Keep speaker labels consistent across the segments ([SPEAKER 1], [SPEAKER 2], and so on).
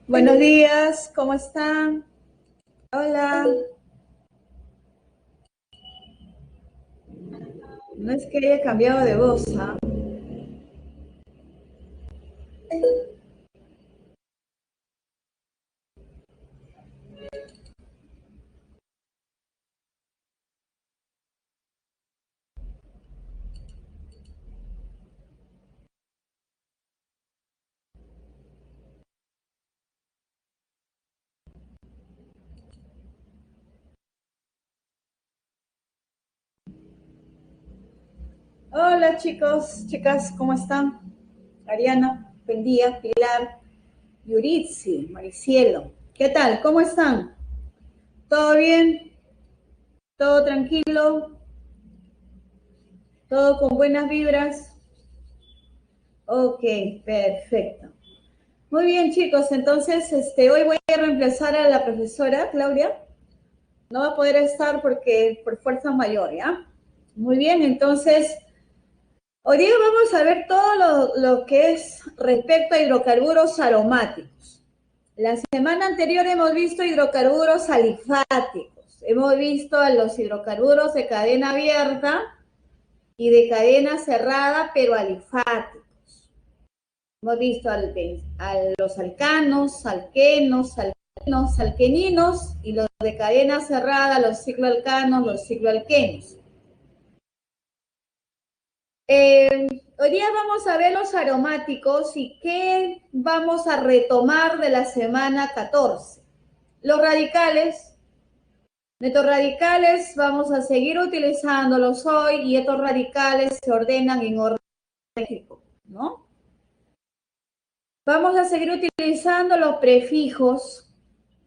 [SPEAKER 1] Buenos días, ¿cómo están? Hola. No es que haya cambiado de voz, ¿ah? Hola chicos, chicas, ¿cómo están? Ariana, buen día, Pilar, Yuritsi, Maricielo. ¿Qué tal? ¿Cómo están? ¿Todo bien? ¿Todo tranquilo? ¿Todo con buenas vibras? Ok, perfecto. Muy bien chicos, entonces hoy voy a reemplazar a la profesora Claudia. No va a poder estar porque por fuerza mayor, ¿ya? Muy bien, entonces hoy día vamos a ver todo lo que es respecto a hidrocarburos aromáticos. La semana anterior hemos visto hidrocarburos alifáticos, hemos visto a los hidrocarburos de cadena abierta y de cadena cerrada, pero alifáticos. Hemos visto a los alcanos, alquenos, alqueninos y los de cadena cerrada, los cicloalcanos, los cicloalquenos. Hoy día vamos a ver los aromáticos y qué vamos a retomar de la semana 14. Los radicales, estos radicales vamos a seguir utilizándolos hoy y estos radicales se ordenan en orden alfabético, ¿no? Vamos a seguir utilizando los prefijos.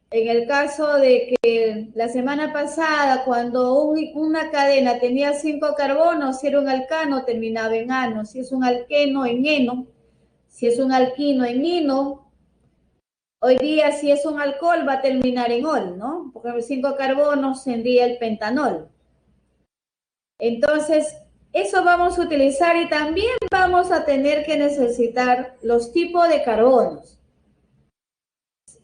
[SPEAKER 1] En el caso de que la semana pasada, cuando una cadena tenía 5 carbonos, si era un alcano, terminaba en ano, si es un alqueno, en eno, si es un alquino, en ino. Hoy día, si es un alcohol, va a terminar en ol, ¿no? Porque los 5 carbonos tendría el pentanol. Entonces, eso vamos a utilizar y también vamos a tener que necesitar los tipos de carbonos.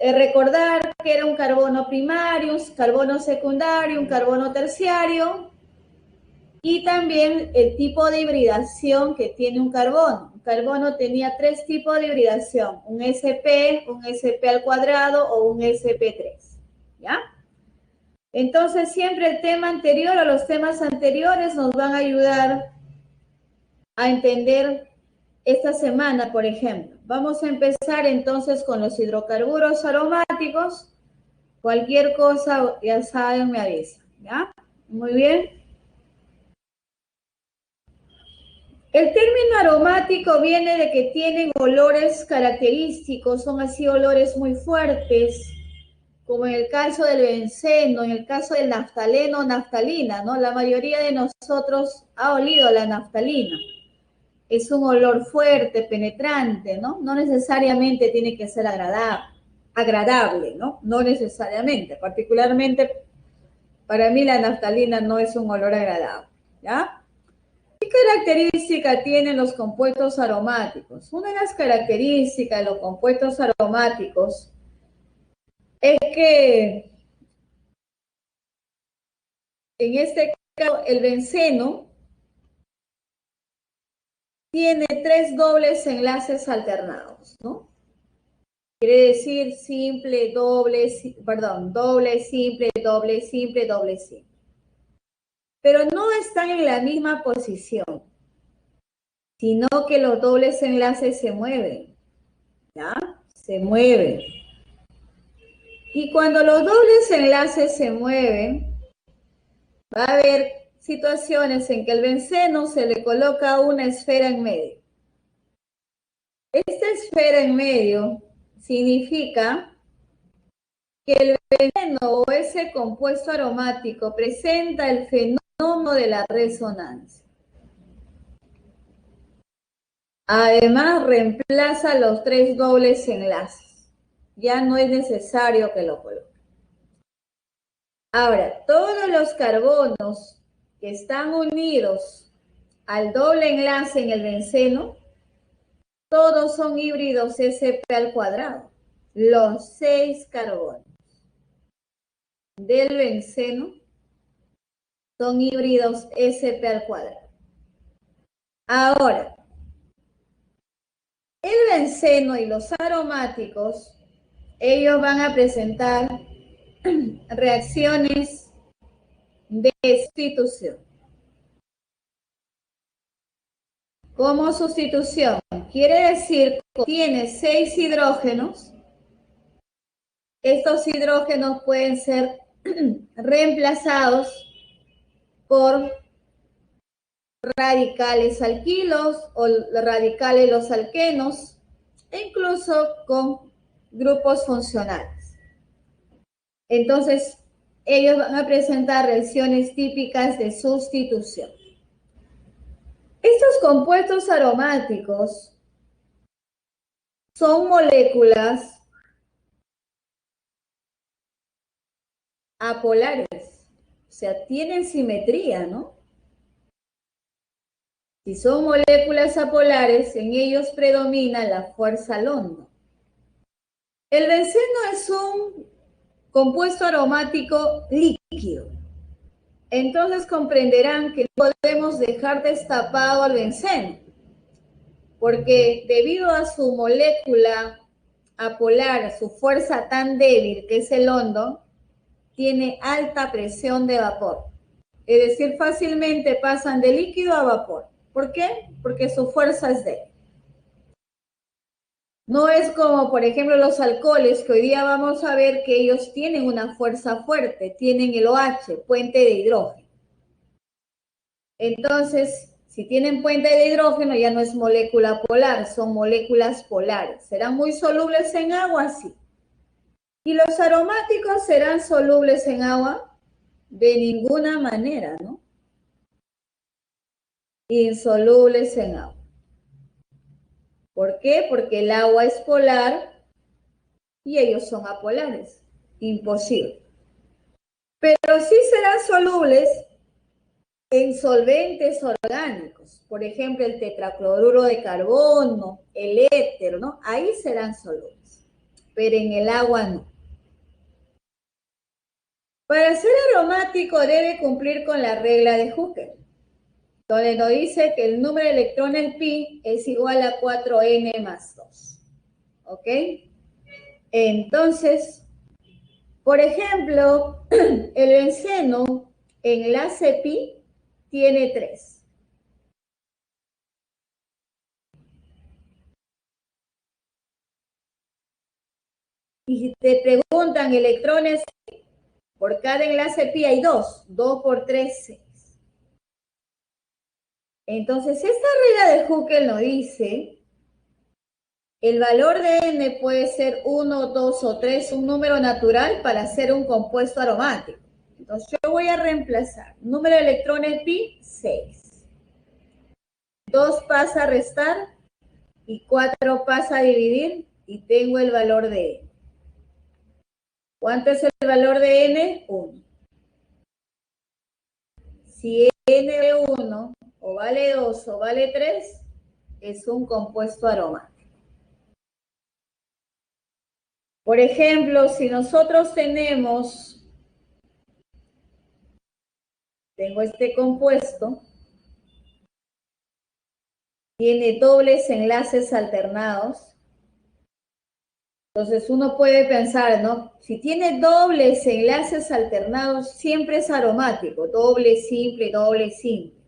[SPEAKER 1] Recordar que era un carbono primario, un carbono secundario, un carbono terciario y también el tipo de hibridación que tiene un carbono. Un carbono tenía 3 tipos de hibridación, un sp, un sp al cuadrado o un sp3, ¿ya? Entonces siempre el tema anterior o los temas anteriores nos van a ayudar a entender esta semana, por ejemplo. Vamos a empezar entonces con los hidrocarburos aromáticos. Cualquier cosa, ya saben, me avisan, ¿ya? Muy bien. El término aromático viene de que tienen olores característicos, son así olores muy fuertes, como en el caso del benceno, en el caso del naftaleno o naftalina, ¿no? La mayoría de nosotros ha olido la naftalina. Es un olor fuerte, penetrante, ¿no? No necesariamente tiene que ser agradable, ¿no? No necesariamente, particularmente para mí la naftalina no es un olor agradable, ¿ya? ¿Qué característica tienen los compuestos aromáticos? Una de las características de los compuestos aromáticos es que en este caso el benceno tiene 3 dobles enlaces alternados, ¿no? Quiere decir simple, doble, perdón, doble, simple, doble, simple, doble, simple. Pero no están en la misma posición, sino que los dobles enlaces se mueven, ¿ya? Se mueven. Y cuando los dobles enlaces se mueven, va a haber situaciones en que el benceno se le coloca una esfera en medio. Esta esfera en medio significa que el benceno o ese compuesto aromático presenta el fenómeno de la resonancia. Además, reemplaza los 3 dobles enlaces. Ya no es necesario que lo coloque. Ahora, todos los carbonos que están unidos al doble enlace en el benceno, todos son híbridos sp al cuadrado. los 6 carbonos del benceno son híbridos sp al cuadrado. Ahora, el benceno y los aromáticos, ellos van a presentar reacciones de sustitución. Como sustitución, quiere decir que tiene 6 hidrógenos. Estos hidrógenos pueden ser reemplazados por radicales alquilos o radicales los alquenos, e incluso con grupos funcionales. Entonces, ellos van a presentar reacciones típicas de sustitución. Estos compuestos aromáticos son moléculas apolares, o sea, tienen simetría, ¿no? Si son moléculas apolares, en ellos predomina la fuerza London. El benceno es un compuesto aromático líquido. Entonces comprenderán que no podemos dejar destapado al benceno, porque debido a su molécula apolar, a su fuerza tan débil que es el London, tiene alta presión de vapor. Es decir, fácilmente pasan de líquido a vapor. ¿Por qué? Porque su fuerza es débil. No es como, por ejemplo, los alcoholes, que hoy día vamos a ver que ellos tienen una fuerza fuerte, tienen el OH, puente de hidrógeno. Entonces, si tienen puente de hidrógeno, ya no es molécula polar, son moléculas polares. ¿Serán muy solubles en agua? Sí. ¿Y los aromáticos serán solubles en agua? De ninguna manera, ¿no? Insolubles en agua. ¿Por qué? Porque el agua es polar y ellos son apolares. Imposible. Pero sí serán solubles en solventes orgánicos. Por ejemplo, el tetracloruro de carbono, el éter, ¿no? Ahí serán solubles. Pero en el agua no. Para ser aromático debe cumplir con la regla de Hooker, donde nos dice que el número de electrones pi es igual a 4n más 2. ¿Ok? Entonces, por ejemplo, el benceno, enlace pi, tiene 3. Y si te preguntan electrones, por cada enlace pi hay 2. 2 por 3, 6. Entonces, esta regla de Hooker nos dice el valor de n puede ser 1, 2 o 3, un número natural para hacer un compuesto aromático. Entonces yo voy a reemplazar. Número de electrones pi, 6. 2 pasa a restar y 4 pasa a dividir y tengo el valor de n. ¿Cuánto es el valor de n? 1. Si n de 1 o vale 2 o vale 3, es un compuesto aromático. Por ejemplo, si nosotros tengo este compuesto, tiene dobles enlaces alternados. Entonces uno puede pensar, ¿no? Si tiene dobles enlaces alternados, siempre es aromático, doble, simple, doble, simple.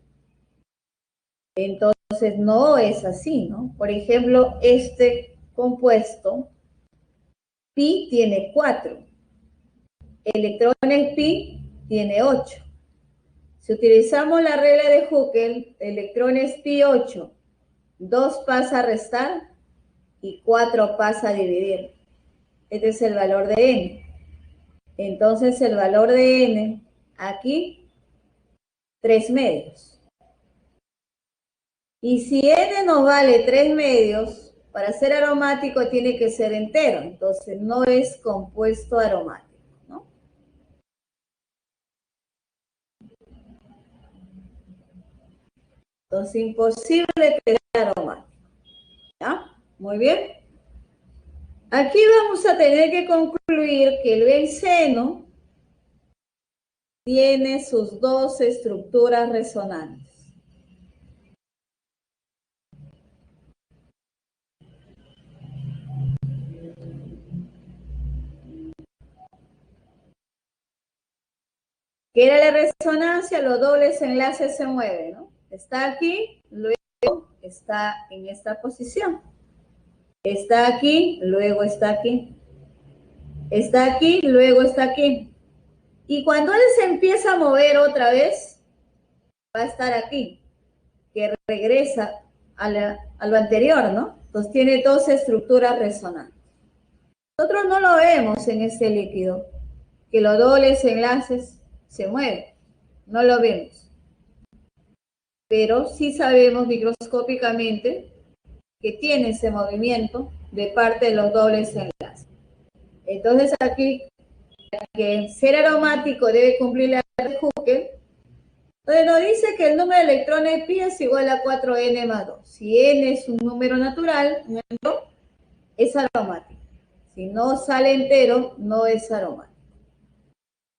[SPEAKER 1] Entonces no es así, ¿no? Por ejemplo, este compuesto, pi tiene 4. Electrones pi tiene 8. Si utilizamos la regla de Hooker, electrones pi 8, 2 pasa a restar y 4 pasa a dividir. Este es el valor de n. Entonces el valor de n aquí, 3 medios. Y si n nos vale 3 medios, para ser aromático tiene que ser entero. Entonces no es compuesto aromático, ¿no? Entonces imposible que sea aromático. ¿Ya? Muy bien. Aquí vamos a tener que concluir que el benceno tiene sus dos estructuras resonantes. ¿Qué era la resonancia? Los dobles enlaces se mueven, ¿no? Está aquí, luego está en esta posición. Está aquí, luego está aquí. Está aquí, luego está aquí. Y cuando él se empieza a mover otra vez, va a estar aquí, que regresa a lo anterior, ¿no? Entonces tiene dos estructuras resonantes. Nosotros no lo vemos en este líquido, que los dobles enlaces se mueven. No lo vemos. Pero sí sabemos microscópicamente que tiene ese movimiento de parte de los dobles enlaces. Entonces aquí, que ser aromático debe cumplir la ley de Hooker, donde nos dice que el número de electrones pi es igual a 4n más 2. Si n es un número natural, es aromático. Si no sale entero, no es aromático.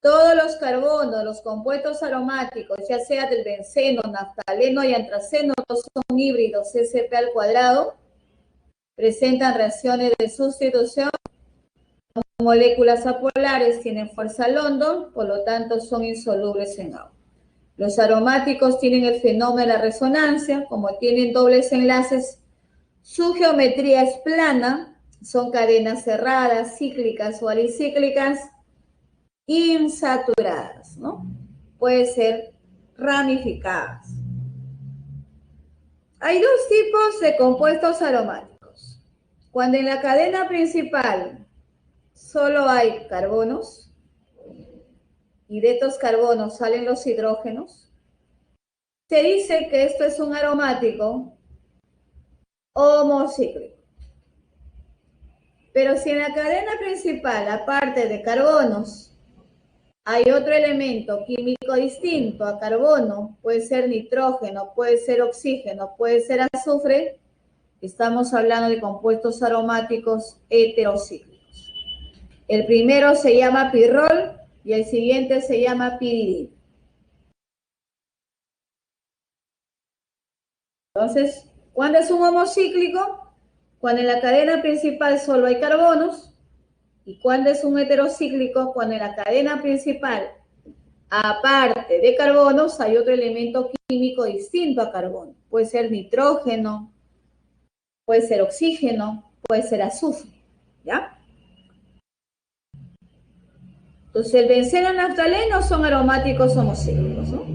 [SPEAKER 1] Todos los carbonos, los compuestos aromáticos, ya sea del benceno, naftaleno y antraceno, todos son híbridos sp al cuadrado, presentan reacciones de sustitución. Las moléculas apolares tienen fuerza London, por lo tanto son insolubles en agua. Los aromáticos tienen el fenómeno de la resonancia, como tienen dobles enlaces, su geometría es plana, son cadenas cerradas, cíclicas o alicíclicas, insaturadas, ¿no? Puede ser ramificadas. Hay dos tipos de compuestos aromáticos. Cuando en la cadena principal solo hay carbonos y de estos carbonos salen los hidrógenos, se dice que esto es un aromático homocíclico. Pero si en la cadena principal, aparte de carbonos, hay otro elemento químico distinto a carbono, puede ser nitrógeno, puede ser oxígeno, puede ser azufre, estamos hablando de compuestos aromáticos heterocíclicos. El primero se llama pirrol y el siguiente se llama piridina. Entonces, ¿cuándo es un homocíclico? Cuando en la cadena principal solo hay carbonos. ¿Y cuándo es un heterocíclico? Cuando en la cadena principal, aparte de carbonos, hay otro elemento químico distinto a carbono. Puede ser nitrógeno, puede ser oxígeno, puede ser azufre, ¿ya? Entonces, el benceno y el naftaleno son aromáticos homocíclicos, ¿no?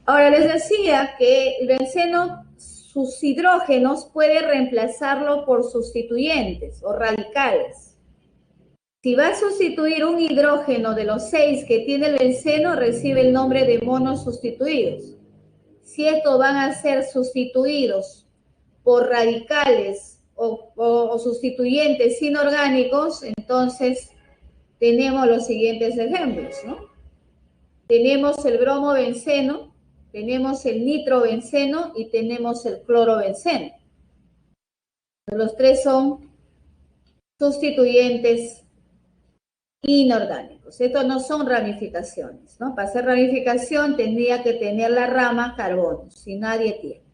[SPEAKER 1] Ahora, les decía que el benceno, sus hidrógenos puede reemplazarlo por sustituyentes o radicales. Si va a sustituir un hidrógeno de los 6 que tiene el benceno, recibe el nombre de monos sustituidos. Si estos van a ser sustituidos por radicales o sustituyentes inorgánicos, entonces tenemos los siguientes ejemplos, ¿no? Tenemos el bromobenceno, tenemos el nitrobenceno y tenemos el clorobenceno. Los tres son sustituyentes inorgánicos. Estos no son ramificaciones, ¿no? Para hacer ramificación tendría que tener la rama carbono, si nadie tiene.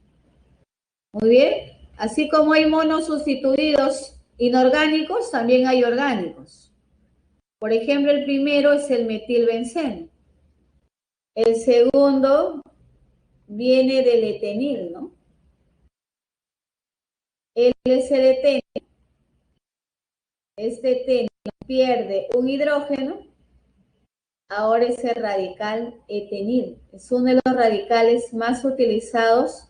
[SPEAKER 1] Muy bien. Así como hay monos sustituidos inorgánicos, también hay orgánicos. Por ejemplo, el primero es el metilbenceno. El segundo viene del etenil, ¿no? Él es el etenil. Este etenil pierde un hidrógeno, ahora es el radical etenil. Es uno de los radicales más utilizados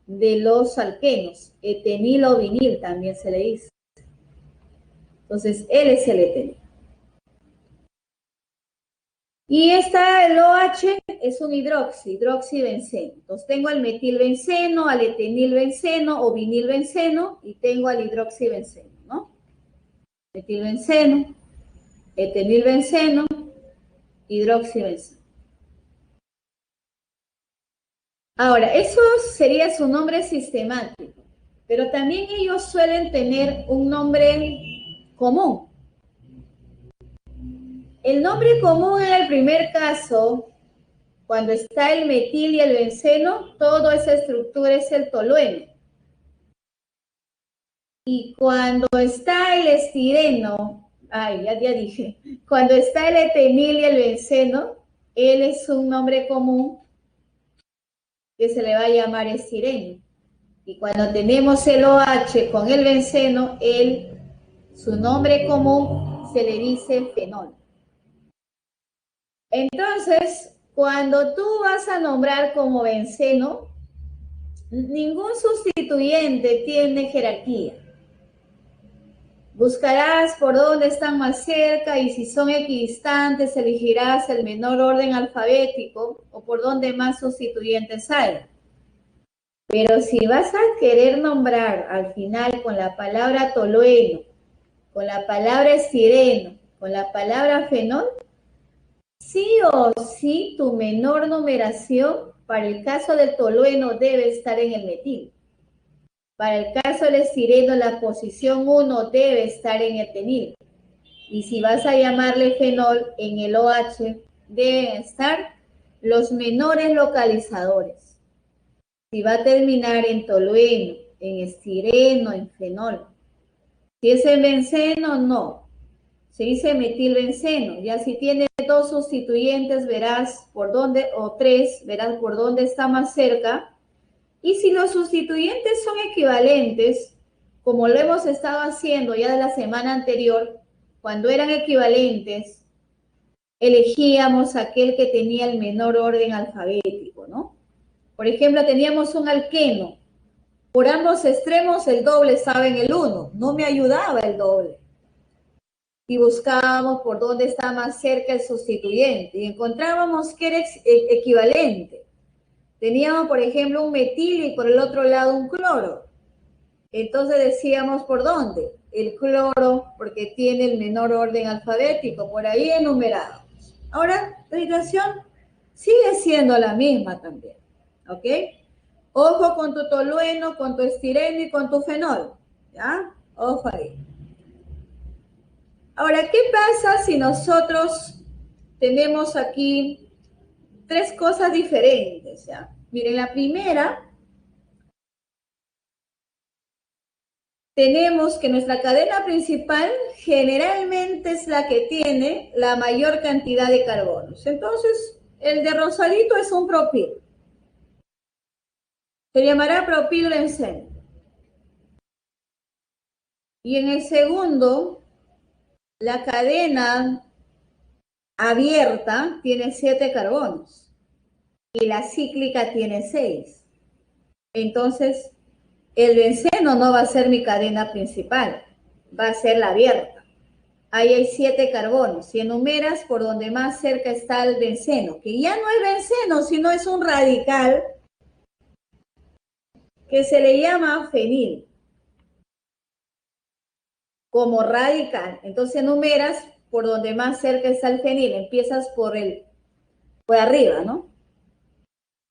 [SPEAKER 1] de los alquenos. Etenil o vinil también se le dice. Entonces, él es el etenil. Y está el OH, es un hidroxibenceno. Entonces tengo al metilbenceno, al etenilbenceno o vinilbenceno y tengo al hidroxibenceno, ¿no? Metilbenceno, etenilbenceno, hidroxibenceno. Ahora, eso sería su nombre sistemático. pero también ellos suelen tener un nombre común. El nombre común en el primer caso, cuando está el metil y el benceno, toda esa estructura es el tolueno. Y cuando está el estireno, ya dije, cuando está el etenil y el benceno, él es un nombre común que se le va a llamar estireno. Y cuando tenemos el OH con el benceno, su nombre común se le dice fenol. Entonces, cuando tú vas a nombrar como benceno, ningún sustituyente tiene jerarquía. Buscarás por dónde están más cerca y si son equidistantes elegirás el menor orden alfabético o por donde más sustituyentes hay. Pero si vas a querer nombrar al final con la palabra tolueno, con la palabra estireno, con la palabra fenol, sí o sí tu menor numeración para el caso del tolueno debe estar en el metil. Para el caso del estireno, la posición 1 debe estar en el tenil. Y si vas a llamarle fenol, en el OH deben estar los menores localizadores. Si va a terminar en tolueno, en estireno, en fenol. Si es en benceno, no. Se dice metilbenceno. Ya si tiene dos sustituyentes, verás por dónde, o tres, verás por dónde está más cerca. Y si los sustituyentes son equivalentes, como lo hemos estado haciendo ya de la semana anterior, cuando eran equivalentes, elegíamos aquel que tenía el menor orden alfabético, ¿no? Por ejemplo, teníamos un alqueno. Por ambos extremos el doble estaba en el 1. No me ayudaba el doble. Y buscábamos por dónde está más cerca el sustituyente. Y encontrábamos que era equivalente. Teníamos, por ejemplo, un metil y por el otro lado un cloro. Entonces decíamos, ¿por dónde? El cloro, porque tiene el menor orden alfabético, por ahí enumerado. Ahora, la situación sigue siendo la misma también, ¿ok? Ojo con tu tolueno, con tu estireno y con tu fenol, ¿ya? Ojo ahí. Ahora, ¿qué pasa si nosotros tenemos aquí tres cosas diferentes, ¿ya? Miren, la primera, tenemos que nuestra cadena principal generalmente es la que tiene la mayor cantidad de carbonos. Entonces, el de rosadito es un propil. Se llamará propilbenceno. Y en el segundo, la cadena abierta tiene 7 carbonos y la cíclica tiene 6. Entonces, el benceno no va a ser mi cadena principal, va a ser la abierta. Ahí hay 7 carbonos. Si enumeras por donde más cerca está el benceno, que ya no es benceno, sino es un radical que se le llama fenil como radical. Entonces enumeras por donde más cerca está el fenil. Empiezas por arriba, ¿no?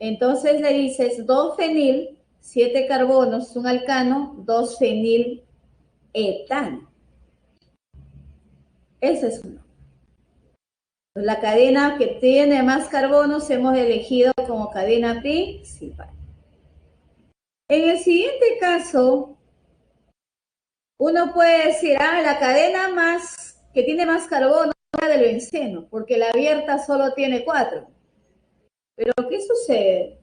[SPEAKER 1] Entonces le dices 2-fenil, 7 carbonos, un alcano, 2-fenil etano. Ese es uno. La cadena que tiene más carbonos hemos elegido como cadena principal. En el siguiente caso, uno puede decir, la cadena que tiene más carbono es la del benceno, porque la abierta solo tiene 4. Pero ¿qué sucede?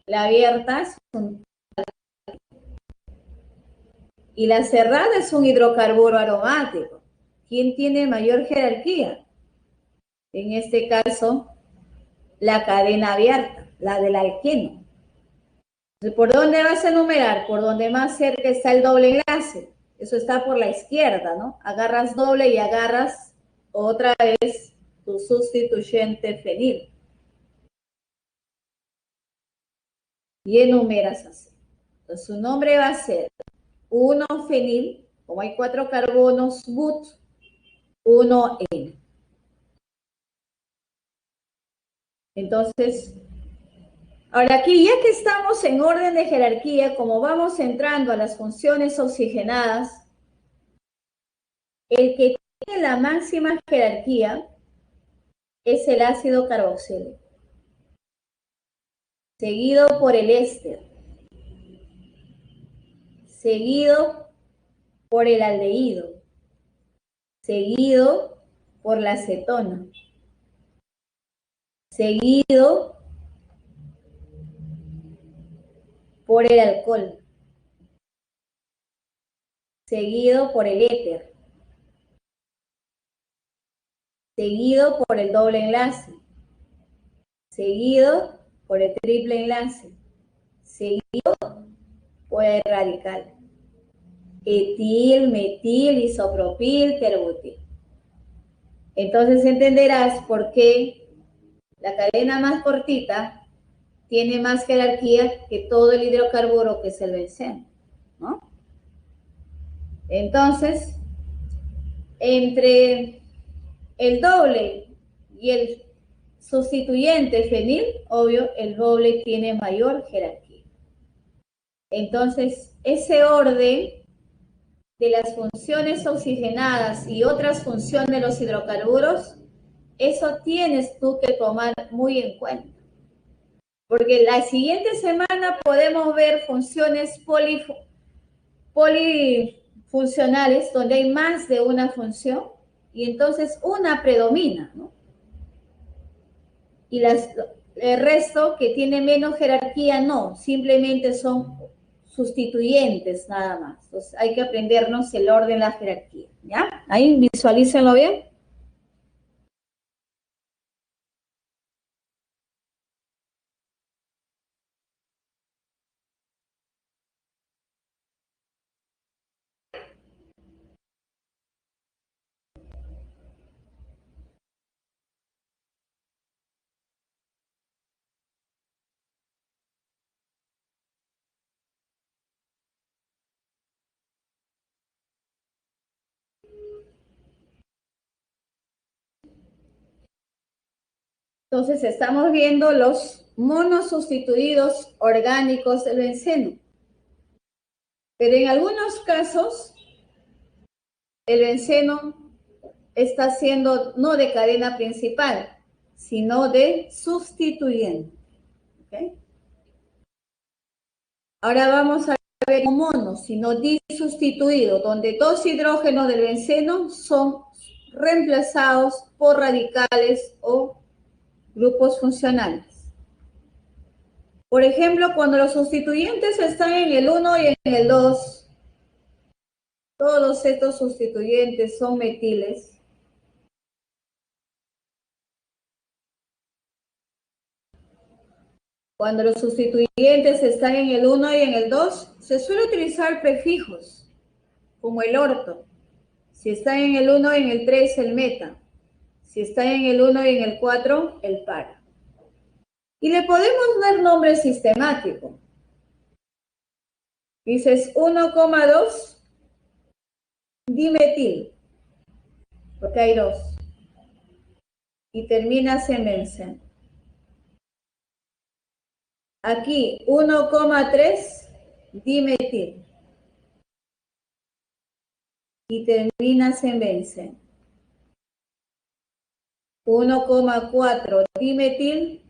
[SPEAKER 1] La abierta es y la cerrada es un hidrocarburo aromático. ¿Quién tiene mayor jerarquía? En este caso, la cadena abierta, la del alqueno. ¿Por dónde vas a enumerar? Por donde más cerca está el doble enlace. Eso está por la izquierda, ¿no? Agarras doble y agarras otra vez tu sustituyente fenil. Y enumeras así. Entonces, su nombre va a ser 1-fenil, como hay 4 carbonos, but, 1N. Entonces, Ahora aquí, ya que estamos en orden de jerarquía, como vamos entrando a las funciones oxigenadas, el que tiene la máxima jerarquía es el ácido carboxílico, seguido por el éster, seguido por el aldehído, seguido por la acetona, seguido por el alcohol, seguido por el éter, seguido por el doble enlace, seguido por el triple enlace, seguido por el radical. Etil, metil, isopropil, terbutil. Entonces entenderás por qué la cadena más cortita tiene más jerarquía que todo el hidrocarburo que es el benceno, ¿no? Entonces, entre el doble y el sustituyente fenil, obvio, el doble tiene mayor jerarquía. Entonces, ese orden de las funciones oxigenadas y otras funciones de los hidrocarburos, eso tienes tú que tomar muy en cuenta. Porque la siguiente semana podemos ver funciones polifuncionales donde hay más de una función y entonces una predomina, ¿no? Y el resto que tiene menos jerarquía no, simplemente son sustituyentes nada más. Entonces hay que aprendernos el orden, la jerarquía, ¿ya? Ahí visualícenlo bien. Entonces estamos viendo los monosustituidos orgánicos del benceno. Pero en algunos casos, el benceno está siendo no de cadena principal, sino de sustituyente. ¿Okay? Ahora vamos a ver un mono, sino disustituido, donde dos hidrógenos del benceno son reemplazados por radicales o grupos funcionales. Por ejemplo, cuando los sustituyentes están en el 1 y en el 2, todos estos sustituyentes son metiles. Cuando los sustituyentes están en el 1 y en el 2, se suele utilizar prefijos, como el orto. Si está en el 1 y en el 3, el meta. Si está en el 1 y en el 4, el para. Y le podemos dar nombre sistemático. Dices 1,2 dimetil, porque hay dos. Y terminas en benceno. Aquí 1,3 dimetil. Y terminas en benceno. 1,4 dimetil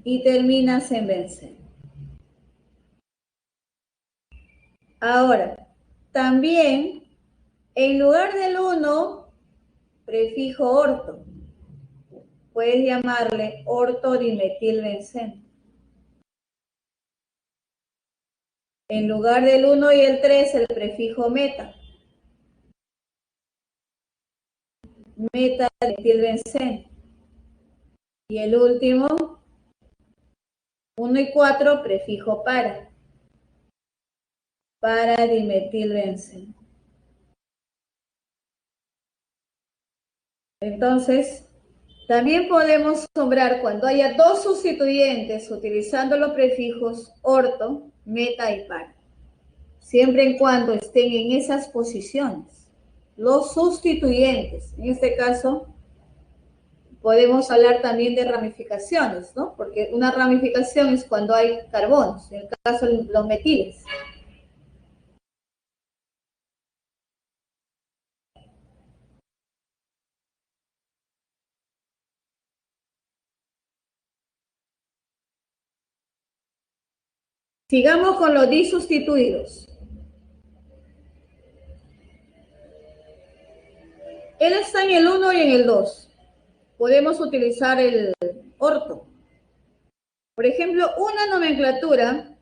[SPEAKER 1] y terminas en benceno. Ahora, también en lugar del 1, prefijo orto, puedes llamarle ortodimetilbenceno. En lugar del 1 y el 3, el prefijo meta. Metadimetilbenceno. Y el último, 1 y 4, prefijo para. Paradimetilbenceno. Entonces, también podemos nombrar cuando haya dos sustituyentes utilizando los prefijos orto, meta y para. Siempre y cuando estén en esas posiciones. Los sustituyentes, en este caso, podemos hablar también de ramificaciones, ¿no? Porque una ramificación es cuando hay carbonos, en el caso de los metiles. Sigamos con los disustituidos. Él está en el 1 y en el 2. Podemos utilizar el orto. Por ejemplo, una nomenclatura.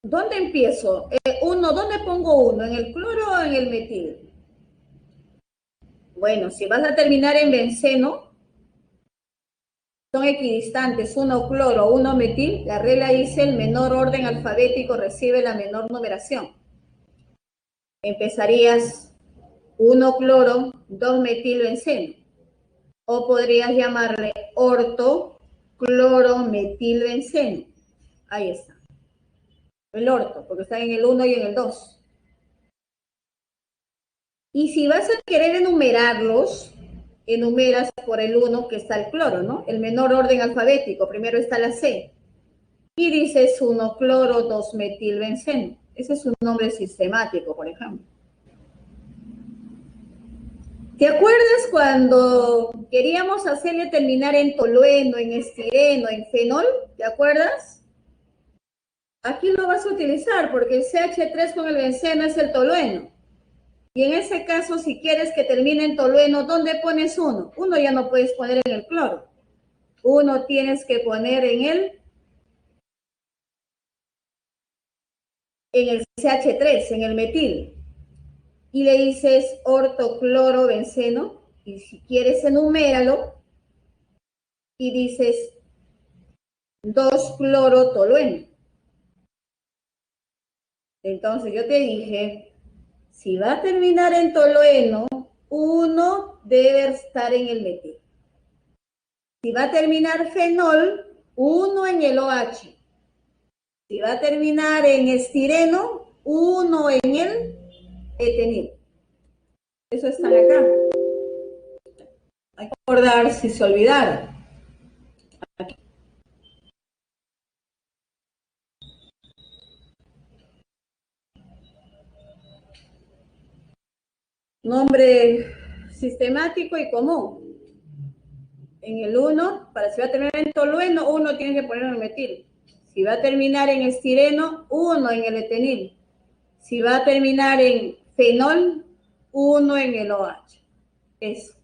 [SPEAKER 1] ¿Dónde empiezo? ¿Dónde pongo 1? ¿En el cloro o en el metil? Bueno, si vas a terminar en benceno, son equidistantes, 1 cloro, 1 metil. La regla dice el menor orden alfabético recibe la menor numeración. Empezarías 1 cloro, 2 metil benceno. O podrías llamarle orto, cloro, metil benceno. Ahí está. El orto, porque está en el 1 y en el 2. Y si vas a querer enumerarlos, enumeras por el 1 que está el cloro, ¿no? El menor orden alfabético. Primero está la C. Y dices 1 cloro, 2 metil benceno. Ese es un nombre sistemático, por ejemplo. ¿Te acuerdas cuando queríamos hacerle terminar en tolueno, en estireno, en fenol? ¿Te acuerdas? Aquí lo vas a utilizar porque el CH3 con el benceno es el tolueno. Y en ese caso, si quieres que termine en tolueno, ¿dónde pones 1? 1 ya no puedes poner en el cloro. 1 tienes que poner en el CH3, en el metil. Y le dices ortocloro benceno. Y si quieres, enuméralo. Y dices 2 cloro tolueno. Entonces yo te dije, si va a terminar en tolueno, 1 debe estar en el metil. Si va a terminar fenol, 1 en el OH. Si va a terminar en estireno, 1 en el etenil. Eso está acá. Hay que recordar si se olvidaron. Aquí. Nombre sistemático y común. En el 1, para si va a terminar en tolueno, 1 tiene que poner en el metil. Si va a terminar en estireno, 1 en el etenil. Si va a terminar en fenol, 1 en el OH. Eso.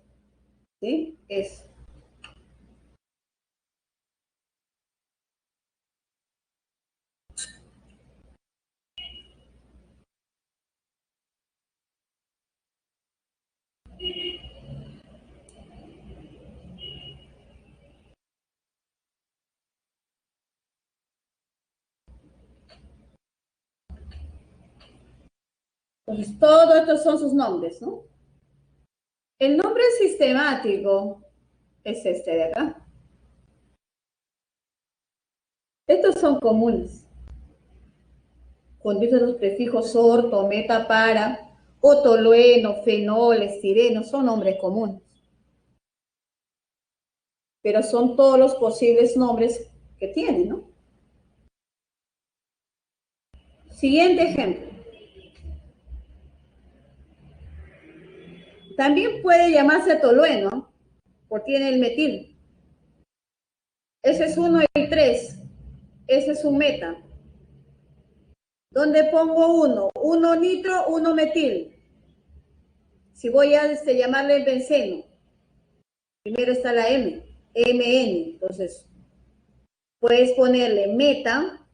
[SPEAKER 1] ¿Sí? Eso. Entonces, todos estos son sus nombres, ¿no? El nombre sistemático es este de acá. Estos son comunes. Cuando dicen los prefijos orto, meta, para, o tolueno, fenol, estireno, son nombres comunes. Pero son todos los posibles nombres que tienen, ¿no? Siguiente ejemplo. También puede llamarse tolueno, porque tiene el metil. Ese es 1 y 3. Ese es un meta. ¿Dónde pongo 1? 1 nitro, 1 metil. Si voy a llamarle benceno, primero está la M, MN. Entonces, puedes ponerle meta,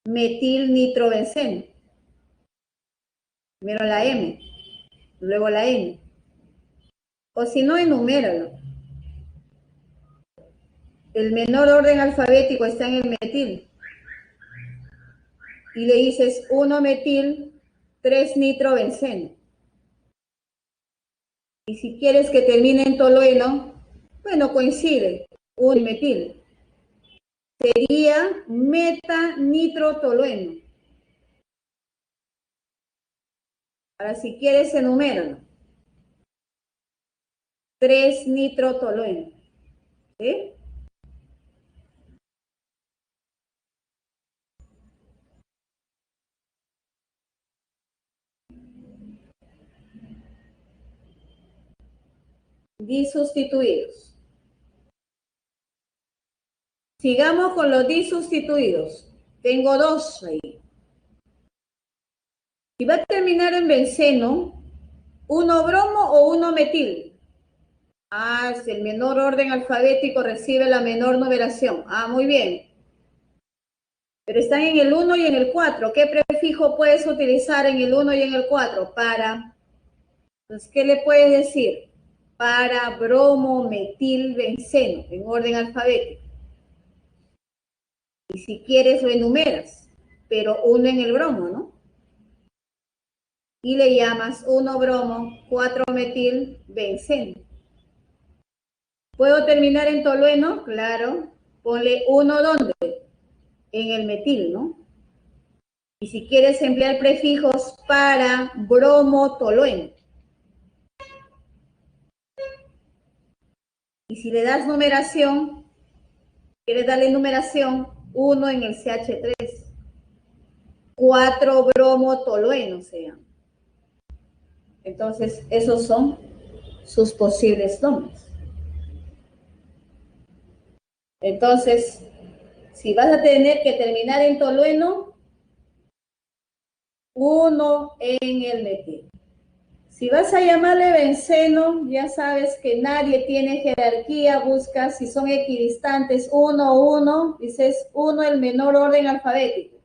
[SPEAKER 1] metil nitrobenceno. Primero la M, luego la N. O si no, enuméralo. El menor orden alfabético está en el metil. Y le dices 1 metil, 3 nitrobenceno. Y si quieres que termine en tolueno, bueno, coincide, un metil. Sería metanitrotolueno. Ahora, si quieres, enuméralo. 3-nitrotolueno. ¿Sí? Disustituidos. Sigamos con los disustituidos. Tengo dos ahí. Si va a terminar en benceno, 1-bromo o 1-metil. Si el menor orden alfabético recibe la menor numeración. Muy bien. Pero están en el 1 y en el 4. ¿Qué prefijo puedes utilizar en el 1 y en el 4? Para. Entonces, ¿qué le puedes decir? Para, bromo, metil, benceno, en orden alfabético. Y si quieres lo enumeras, pero uno en el bromo, ¿no? Y le llamas 1-bromo, 4-metil, benceno. ¿Puedo terminar en tolueno? Claro. Ponle 1 ¿dónde? En el metil, ¿no? Y si quieres emplear prefijos para, bromo, tolueno. Y si le das numeración, quieres darle numeración, 1 en el CH3. 4-bromo, tolueno se llama. Entonces, esos son sus posibles nombres. Entonces, si vas a tener que terminar en tolueno, 1 en el metil. Si vas a llamarle benceno, ya sabes que nadie tiene jerarquía, buscas si son equidistantes 1, 1, dices 1 el menor orden alfabético.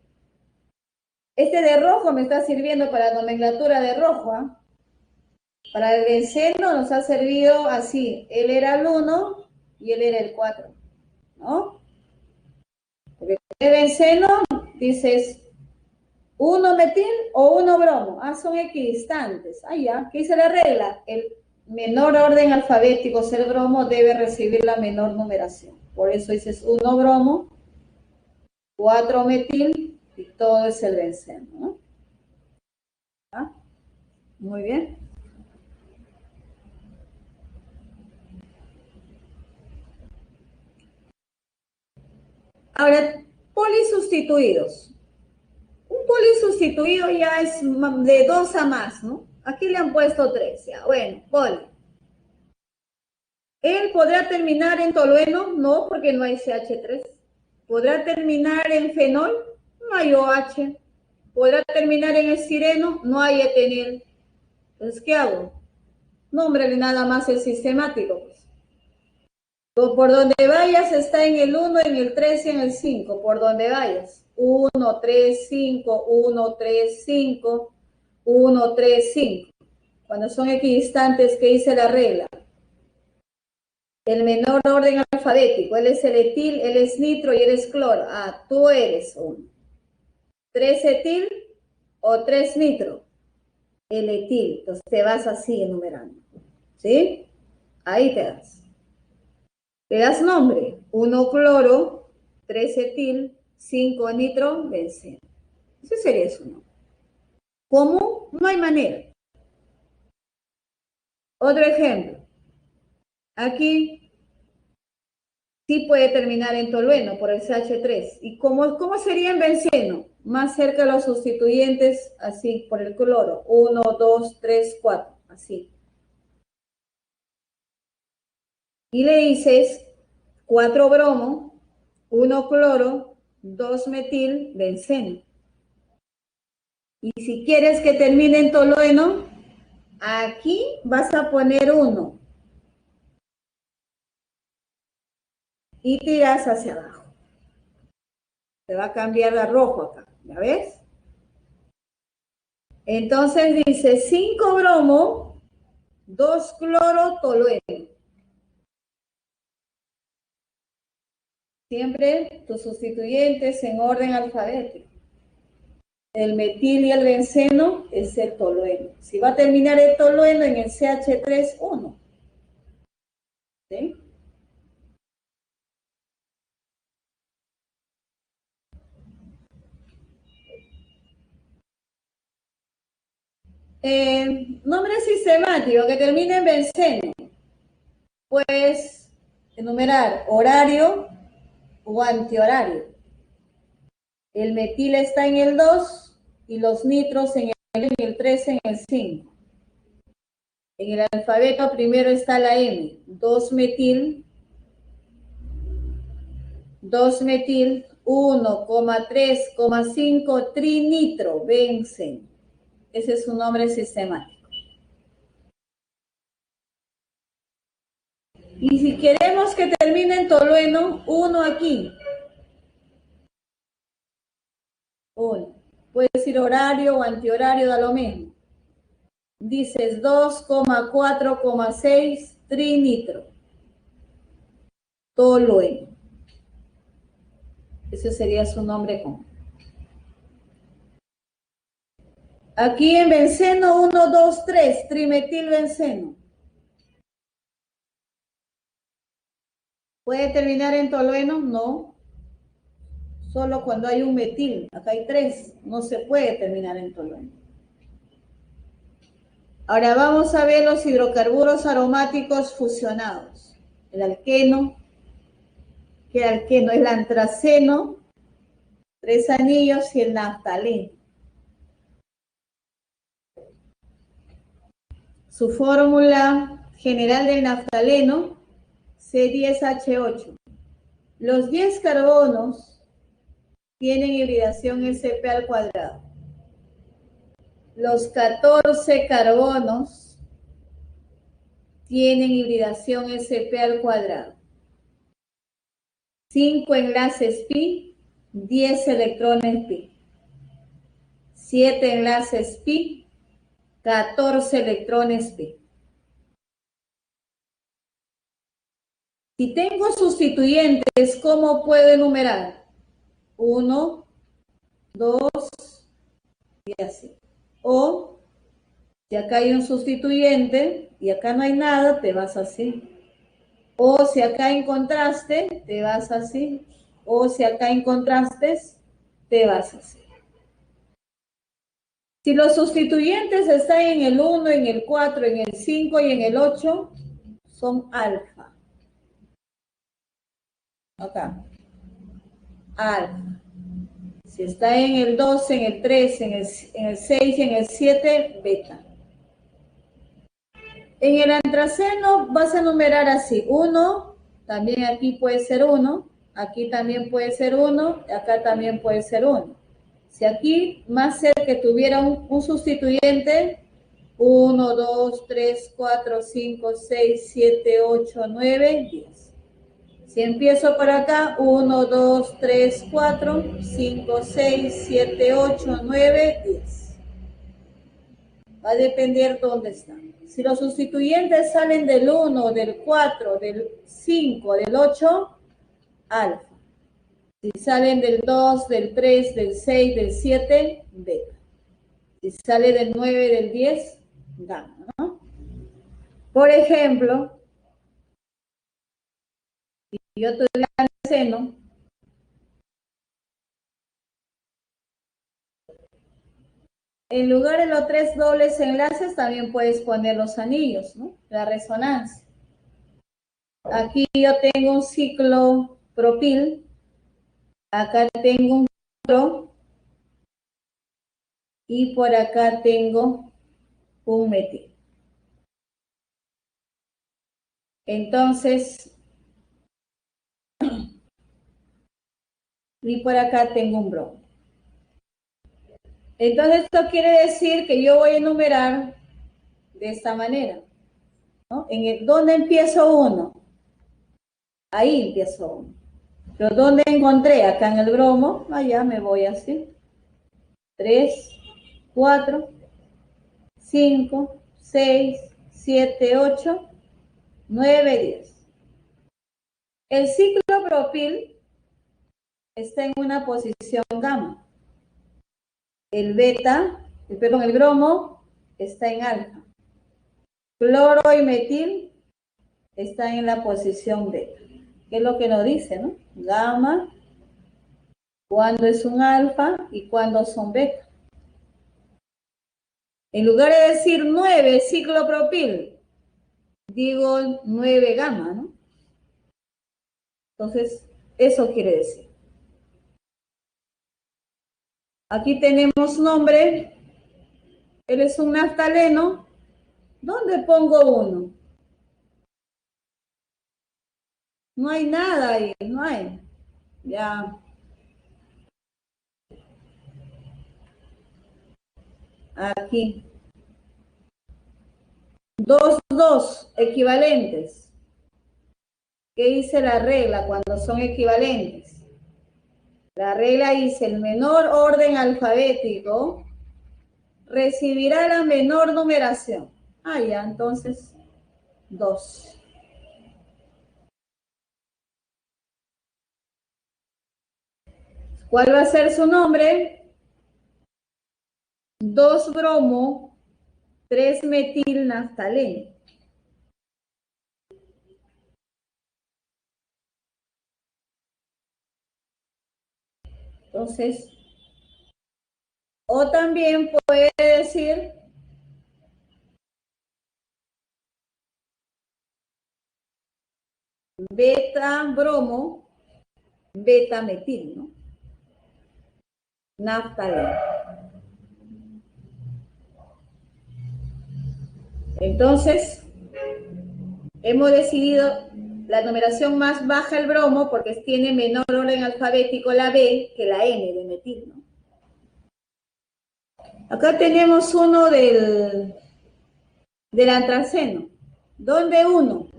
[SPEAKER 1] Este de rojo me está sirviendo para nomenclatura de rojo. Para el benceno nos ha servido así, él era el 1 y él era el 4, ¿no? Porque el benceno dices 1-metil o 1-bromo. Son equidistantes. Ya. ¿Qué dice la regla? El menor orden alfabético, ser bromo, debe recibir la menor numeración. Por eso dices 1-bromo, 4-metil y todo es el benceno, ¿no? Muy bien. Ahora, polisustituidos. Un polisustituido ya es de 2 a más, ¿no? Aquí le han puesto 3, ya. Bueno, poli. ¿Él podrá terminar en tolueno? No, porque no hay CH3. ¿Podrá terminar en fenol? No hay OH. ¿Podrá terminar en estireno? No hay etenil. Entonces, ¿qué hago? Nómbrale nada más el sistemático. Pues. Por donde vayas está en el 1, en el 3 y en el 5. Por donde vayas. 1, 3, 5, 1, 3, 5, 1, 3, 5. Cuando son equidistantes, ¿qué dice la regla? El menor orden alfabético. Él es el etil, él es nitro y él es cloro. Tú eres 1. 3 etil o 3 nitro. El etil. Entonces te vas así enumerando. ¿Sí? Ahí te das. Le das nombre. 1 cloro, 3 etil, 5 nitro, benceno. Ese sería su nombre. ¿Cómo? No hay manera. Otro ejemplo. Aquí sí puede terminar en tolueno por el CH3. ¿Y cómo sería en benceno? Más cerca de los sustituyentes, así, por el cloro. 1, 2, 3, 4, así. Y le dices 4 bromo, 1 cloro, 2 metil, benceno. Y si quieres que termine en tolueno, aquí vas a poner 1. Y tiras hacia abajo. Se va a cambiar a rojo acá, ¿ya ves? Entonces dice 5 bromo, 2 cloro, tolueno. Siempre tus sustituyentes en orden alfabético. El metil y el benceno es el tolueno. Si va a terminar el tolueno en el CH3, 1. ¿Sí? Nombre sistemático que termine en benceno. puedes enumerar horario o antihorario. El metil está en el 2 y los nitros en el 3, en el 5. En el alfabeto primero está la M, 2-metil, 1,3,5 trinitro, benceno. Ese es su nombre sistemático. Y si queremos que termine en tolueno, 1 aquí. 1. Puede decir horario o antihorario, da lo mismo. Dices 2,4,6 trinitro. Tolueno. Ese sería su nombre común. Aquí en benceno 1, 2, 3, trimetilbenceno. ¿Puede terminar en tolueno? No. Solo cuando hay un metil. Acá hay 3. No se puede terminar en tolueno. Ahora vamos a ver los hidrocarburos aromáticos fusionados. El alqueno, que alqueno, el antraceno, 3 anillos y el naftaleno. Su fórmula general del naftaleno, C10H8. Los 10 carbonos tienen hibridación sp al cuadrado. Los 14 carbonos tienen hibridación sp al cuadrado. 5 enlaces pi, 10 electrones pi. 7 enlaces pi, 14 electrones pi. Si tengo sustituyentes, ¿cómo puedo enumerar? 1, 2 y así. O, si acá hay un sustituyente y acá no hay nada, te vas así. O si acá encontraste, te vas así. O si acá encontraste, te vas así. Si los sustituyentes están en el 1, en el 4, en el 5 y en el 8, son alfa. Acá. Alfa. Si está en el 2, en el 3, en el 6 y en el 7, beta. En el antraceno vas a numerar así. 1, también aquí puede ser 1, aquí también puede ser 1, acá también puede ser 1. Si aquí más cerca tuviera un sustituyente, 1, 2, 3, 4, 5, 6, 7, 8, 9, 10. Si empiezo por acá, 1, 2, 3, 4, 5, 6, 7, 8, 9, 10. Va a depender dónde están. Si los sustituyentes salen del 1, del 4, del 5, del 8, alfa. Si salen del 2, del 3, del 6, del 7, beta. Si sale del 9, del 10, gamma, ¿no? Por ejemplo, si yo tuviera seno, en lugar de los 3 dobles enlaces, también puedes poner los anillos, ¿no? La resonancia. Aquí yo tengo un ciclo propil, acá tengo un ciclo, y por acá tengo un metil. Entonces, y por acá tengo un bromo. Entonces, esto quiere decir que yo voy a enumerar de esta manera, ¿no? ¿Dónde empiezo 1? Ahí empiezo 1. Pero ¿dónde encontré? Acá en el bromo, allá me voy así. 3, 4, 5, 6, 7, 8, 9, 10. El ciclo propil está en una posición gamma. El beta, perdón, el bromo está en alfa. Cloro y metil están en la posición beta. ¿Qué es lo que nos dice, no? Gamma, cuando es un alfa y cuando son beta. En lugar de decir 9 ciclopropil, digo 9 gamma, ¿no? Entonces, eso quiere decir. Aquí tenemos nombre. Él es un naftaleno. ¿Dónde pongo uno? No hay nada ahí, no hay. Ya. Aquí. Dos equivalentes. ¿Qué dice la regla cuando son equivalentes? La regla dice el menor orden alfabético recibirá la menor numeración. Ah, ya, entonces 2. ¿Cuál va a ser su nombre? 2-bromo 3-metilnaftaleno. Entonces, o también puede decir beta-bromo, beta-metil, ¿no? Naftaleno. Entonces, hemos decidido la numeración más baja el bromo porque tiene menor orden alfabético la B que la N de metil, ¿no? Acá tenemos uno del antraceno. ¿Dónde uno?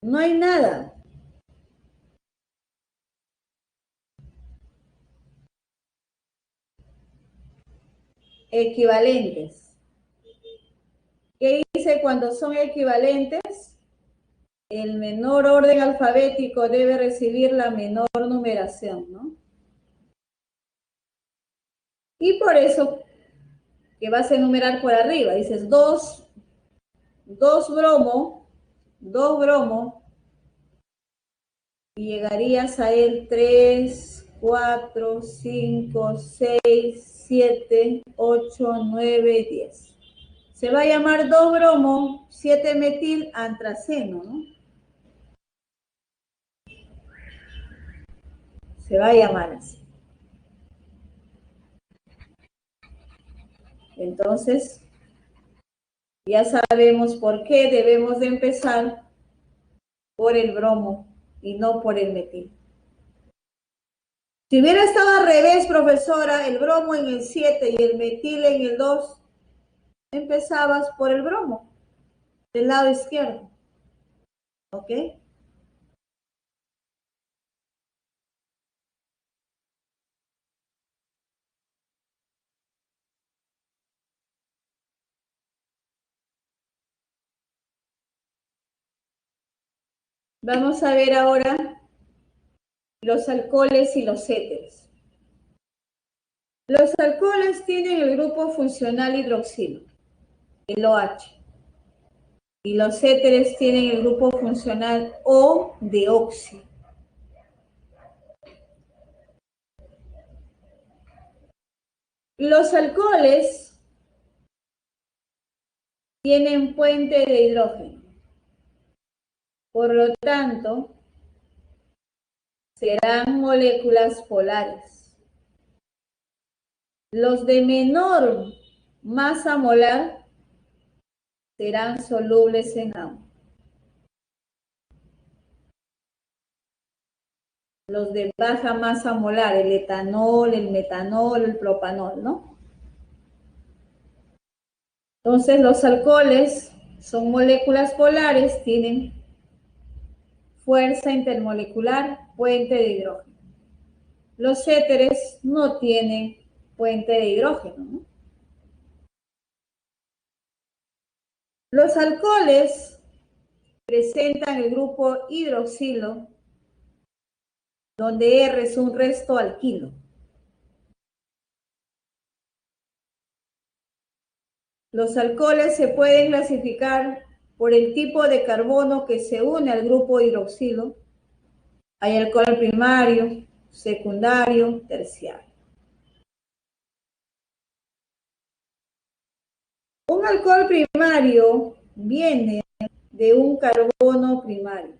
[SPEAKER 1] No hay nada. Equivalentes. ¿Qué dice cuando son equivalentes? El menor orden alfabético debe recibir la menor numeración, ¿no? Y por eso que vas a enumerar por arriba. Dices 2-bromo, 2-bromo, y llegarías a él 3, 4, 5, 6, 7, 8, 9, 10. Se va a llamar 2-bromo 7-metil antraceno, ¿no? Se va a llamar así. Entonces, ya sabemos por qué debemos de empezar por el bromo y no por el metil. Si hubiera estado al revés, profesora, el bromo en el 7 y el metil en el 2, empezabas por el bromo, del lado izquierdo. ¿Ok? Vamos a ver ahora los alcoholes y los éteres. Los alcoholes tienen el grupo funcional hidroxilo, el OH. Y los éteres tienen el grupo funcional O de oxi. Los alcoholes tienen puente de hidrógeno. Por lo tanto, serán moléculas polares. Los de menor masa molar serán solubles en agua. Los de baja masa molar, el etanol, el metanol, el propanol, ¿no? Entonces, los alcoholes son moléculas polares, tienen fuerza intermolecular, puente de hidrógeno. Los éteres no tienen puente de hidrógeno, ¿no? Los alcoholes presentan el grupo hidroxilo, donde R es un resto alquilo. Los alcoholes se pueden clasificar por el tipo de carbono que se une al grupo hidroxilo. Hay alcohol primario, secundario, terciario. Un alcohol primario viene de un carbono primario.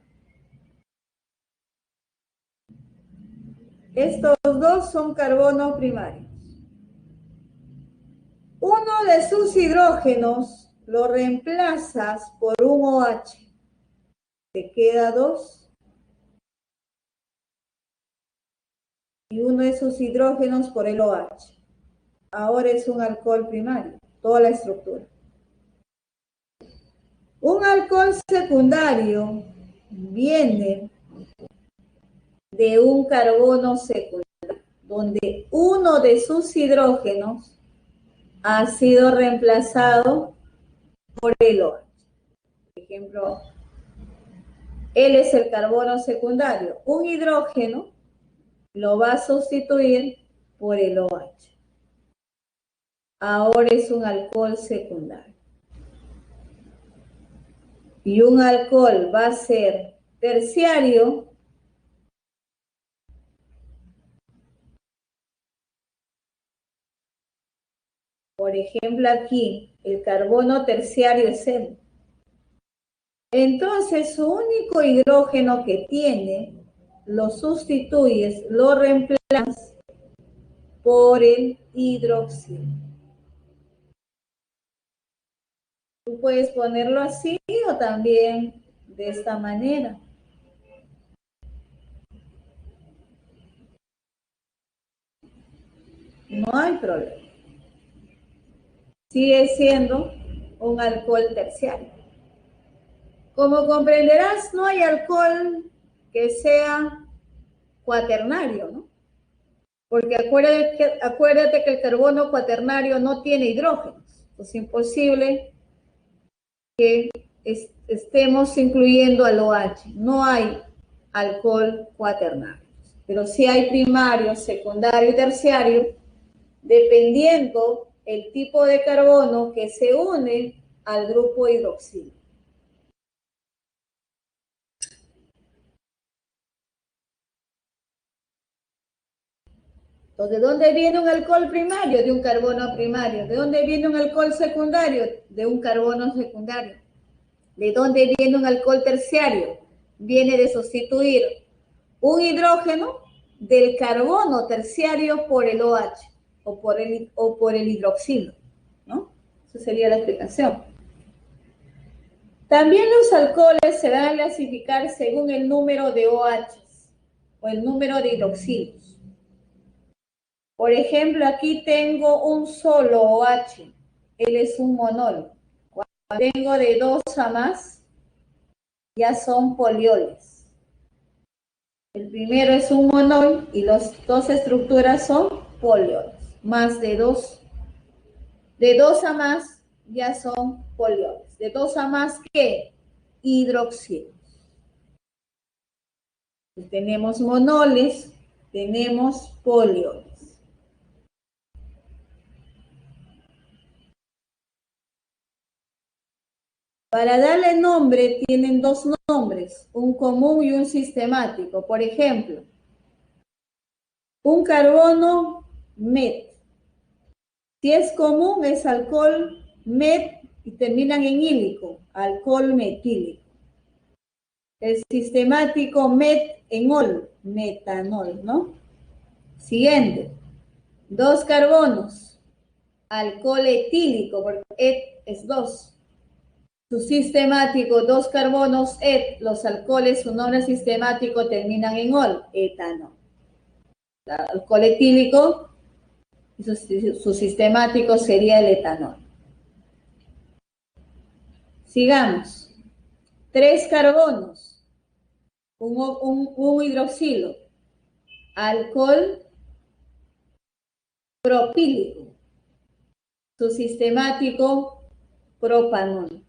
[SPEAKER 1] Estos dos son carbonos primarios. Uno de sus hidrógenos lo reemplazas por un OH. Te queda 2. Y uno de sus hidrógenos por el OH. Ahora es un alcohol primario, toda la estructura. Un alcohol secundario viene de un carbono secundario, donde uno de sus hidrógenos ha sido reemplazado por el OH. Por ejemplo, él es el carbono secundario. Un hidrógeno lo va a sustituir por el OH. Ahora es un alcohol secundario. Y un alcohol va a ser terciario por ejemplo aquí, el carbono terciario es N. Entonces su único hidrógeno que tiene, lo sustituyes, lo reemplazas por el hidroxilo. Tú puedes ponerlo así o también de esta manera. No hay problema. Sigue siendo un alcohol terciario. Como comprenderás, no hay alcohol que sea cuaternario, ¿no? Porque acuérdate que el carbono cuaternario no tiene hidrógenos. Es imposible que estemos incluyendo al OH. No hay alcohol cuaternario. Pero sí hay primario, secundario y terciario, dependiendo el tipo de carbono que se une al grupo hidroxilo. Entonces, ¿de dónde viene un alcohol primario? De un carbono primario. ¿De dónde viene un alcohol secundario? De un carbono secundario. ¿De dónde viene un alcohol terciario? Viene de sustituir un hidrógeno del carbono terciario por el OH o por el hidroxilo, ¿no? Esa sería la explicación. También los alcoholes se van a clasificar según el número de OHs o el número de hidroxilos. Por ejemplo, aquí tengo un solo OH. Él es un monol. Cuando tengo de 2 a más, ya son polioles. El primero es un monol y las dos estructuras son polioles. Más de 2. De 2 a más, ya son polioles. De 2 a más, ¿qué? Hidroxilos. Tenemos monoles, tenemos polioles. Para darle nombre tienen 2 nombres, un común y un sistemático. Por ejemplo, un carbono met. Si es común es alcohol met y terminan en ílico, alcohol metílico. El sistemático met en ol, metanol, ¿no? Siguiente, 2 carbonos, alcohol etílico, porque et es 2. Su sistemático, 2 carbonos, et, los alcoholes, su nombre sistemático terminan en ol, etanol. El alcohol etílico, su sistemático sería el etanol. Sigamos. 3 carbonos, un hidroxilo, alcohol propílico, su sistemático propanol.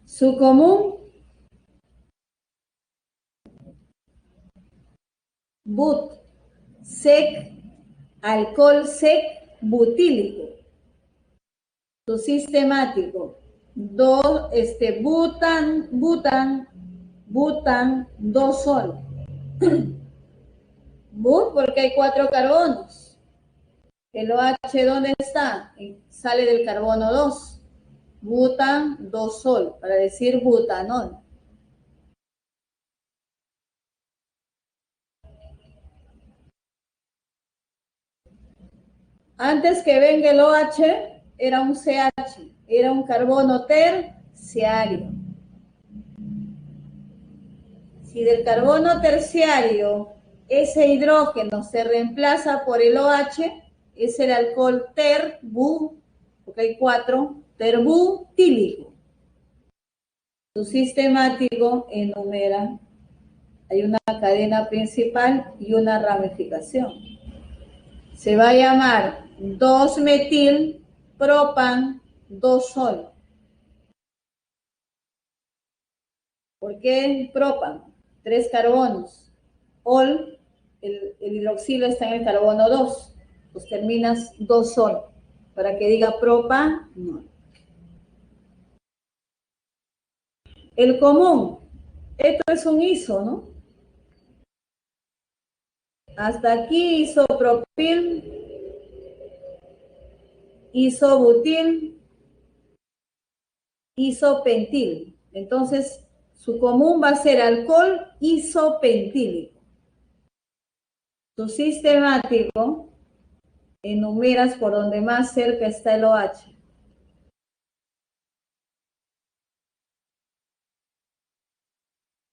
[SPEAKER 1] Su común, but, sec, alcohol sec butílico. Su sistemático, butan, 2 sol. But porque hay 4 carbonos. El OH, ¿dónde está? Sale del carbono 2. Butan 2 sol, para decir butanol. Antes que venga el OH, era un CH, era un carbono terciario. Si del carbono terciario ese hidrógeno se reemplaza por el OH, es el alcohol terbu, porque hay 4, terbutílico. Su sistemático enumera, hay una cadena principal y una ramificación. Se va a llamar 2-metil propan 2-sol. ¿Por qué propan? 3 carbonos. Ol, el hidroxilo está en el carbono 2. Pues terminas 2-sol. Para que diga propanol. El común. Esto es un iso, ¿no? Hasta aquí isopropil, isobutil, isopentil. Entonces, su común va a ser alcohol isopentílico. Su sistemático enumeras por donde más cerca está el OH.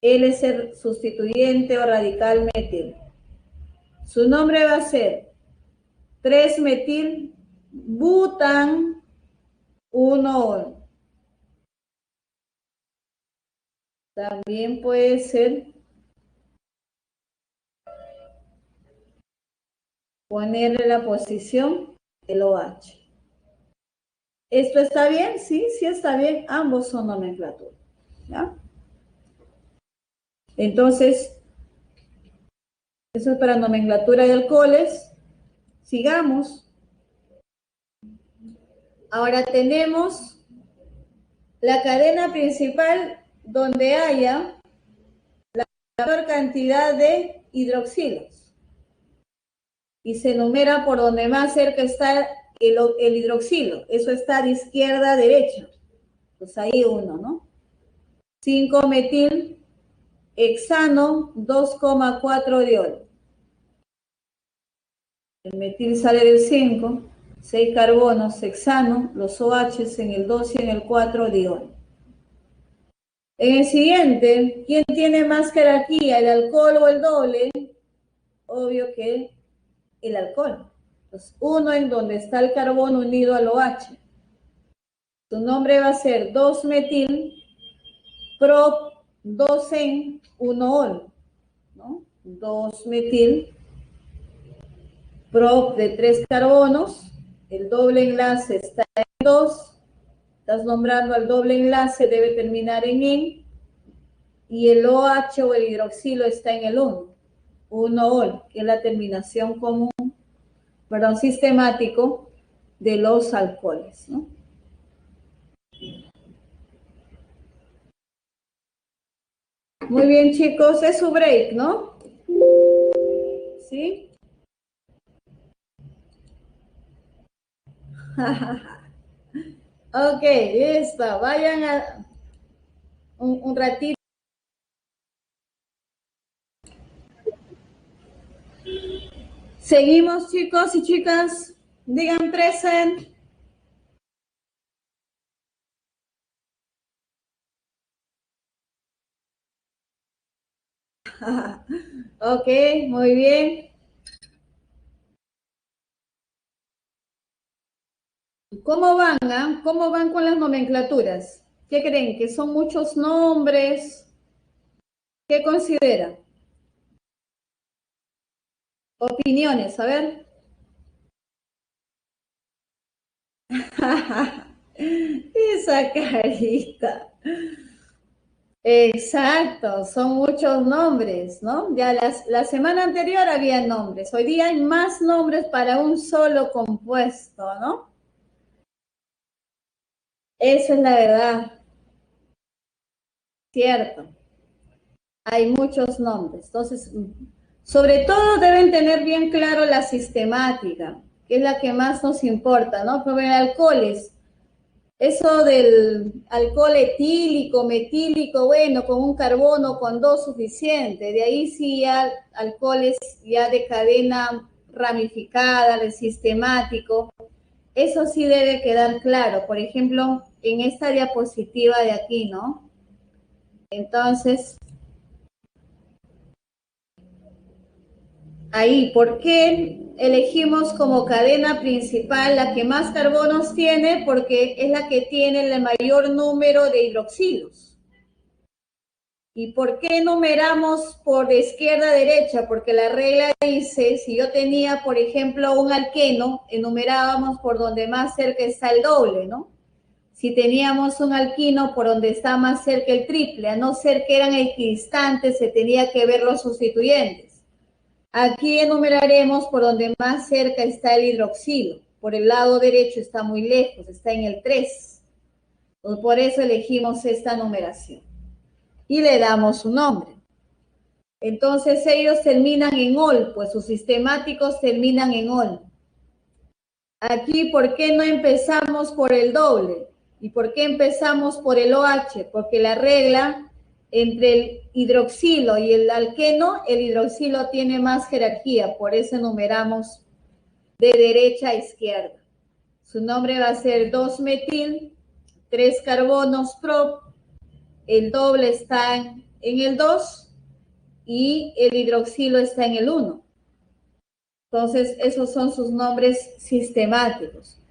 [SPEAKER 1] Él es el sustituyente o radical metil. Su nombre va a ser 3-metil butan 1-ol. También puede ser ponerle la posición del OH. ¿Esto está bien? Sí, sí está bien. Ambos son nomenclatura. ¿Ya? Entonces, eso es para nomenclatura de alcoholes. Sigamos. Ahora tenemos la cadena principal donde haya la mayor cantidad de hidroxilos. Y se enumera por donde más cerca está el hidroxilo. Eso está de izquierda a derecha. Pues ahí uno, ¿no? 5-metil hexano 2,4 diol. El metil sale del 5, 6 carbonos hexano, los OHs en el 2 y en el 4 diol. En el siguiente, ¿quién tiene más jerarquía, el alcohol o el doble? Obvio que el alcohol. Pues uno en donde está el carbono unido al OH. Su nombre va a ser 2-metil prop 2-en 1-ol, ¿no? 2-metil prop de 3 carbonos, el doble enlace está en 2, estás nombrando al doble enlace, debe terminar en -in, y el OH o el hidroxilo está en el 1, 1-ol, que es la terminación común, perdón, sistemático de los alcoholes, ¿no? Muy bien, chicos, es su break, ¿no? ¿Sí? Ok, listo. Vayan a un ratito. Seguimos, chicos y chicas. Digan present. Ok, muy bien. ¿Cómo van? ¿Cómo van con las nomenclaturas? ¿Qué creen? ¿Que son muchos nombres? ¿Qué consideran? Opiniones, a ver. Esa carita. Exacto, son muchos nombres, ¿no? Ya la semana anterior había nombres, hoy día hay más nombres para un solo compuesto, ¿no? Eso es la verdad, cierto. Hay muchos nombres, entonces, sobre todo deben tener bien claro la sistemática, que es la que más nos importa, ¿no? Pero alcoholes, eso del alcohol etílico, metílico, bueno, con un carbono, con dos suficiente. De ahí sí ya alcoholes ya de cadena ramificada, de sistemático. Eso sí debe quedar claro. Por ejemplo, en esta diapositiva de aquí, ¿no? Entonces, ahí, ¿por qué elegimos como cadena principal la que más carbonos tiene? Porque es la que tiene el mayor número de hidroxilos. ¿Y por qué numeramos por de izquierda a derecha? Porque la regla dice, si yo tenía, por ejemplo, un alqueno, enumerábamos por donde más cerca está el doble, ¿no? Si teníamos un alquino, por donde está más cerca el triple, a no ser que eran equidistantes, se tenía que ver los sustituyentes. Aquí enumeraremos por donde más cerca está el hidroxilo. Por el lado derecho está muy lejos, está en el 3. Por eso elegimos esta numeración. Y le damos su nombre. Entonces ellos terminan en ol, pues sus sistemáticos terminan en ol. Aquí, ¿por qué no empezamos por el doble? ¿Y por qué empezamos por el OH? Porque la regla entre el hidroxilo y el alqueno, el hidroxilo tiene más jerarquía, por eso numeramos de derecha a izquierda. Su nombre va a ser 2-metil, 3 carbonos prop, el doble está en el 2 y el hidroxilo está en el 1. Entonces, esos son sus nombres sistemáticos.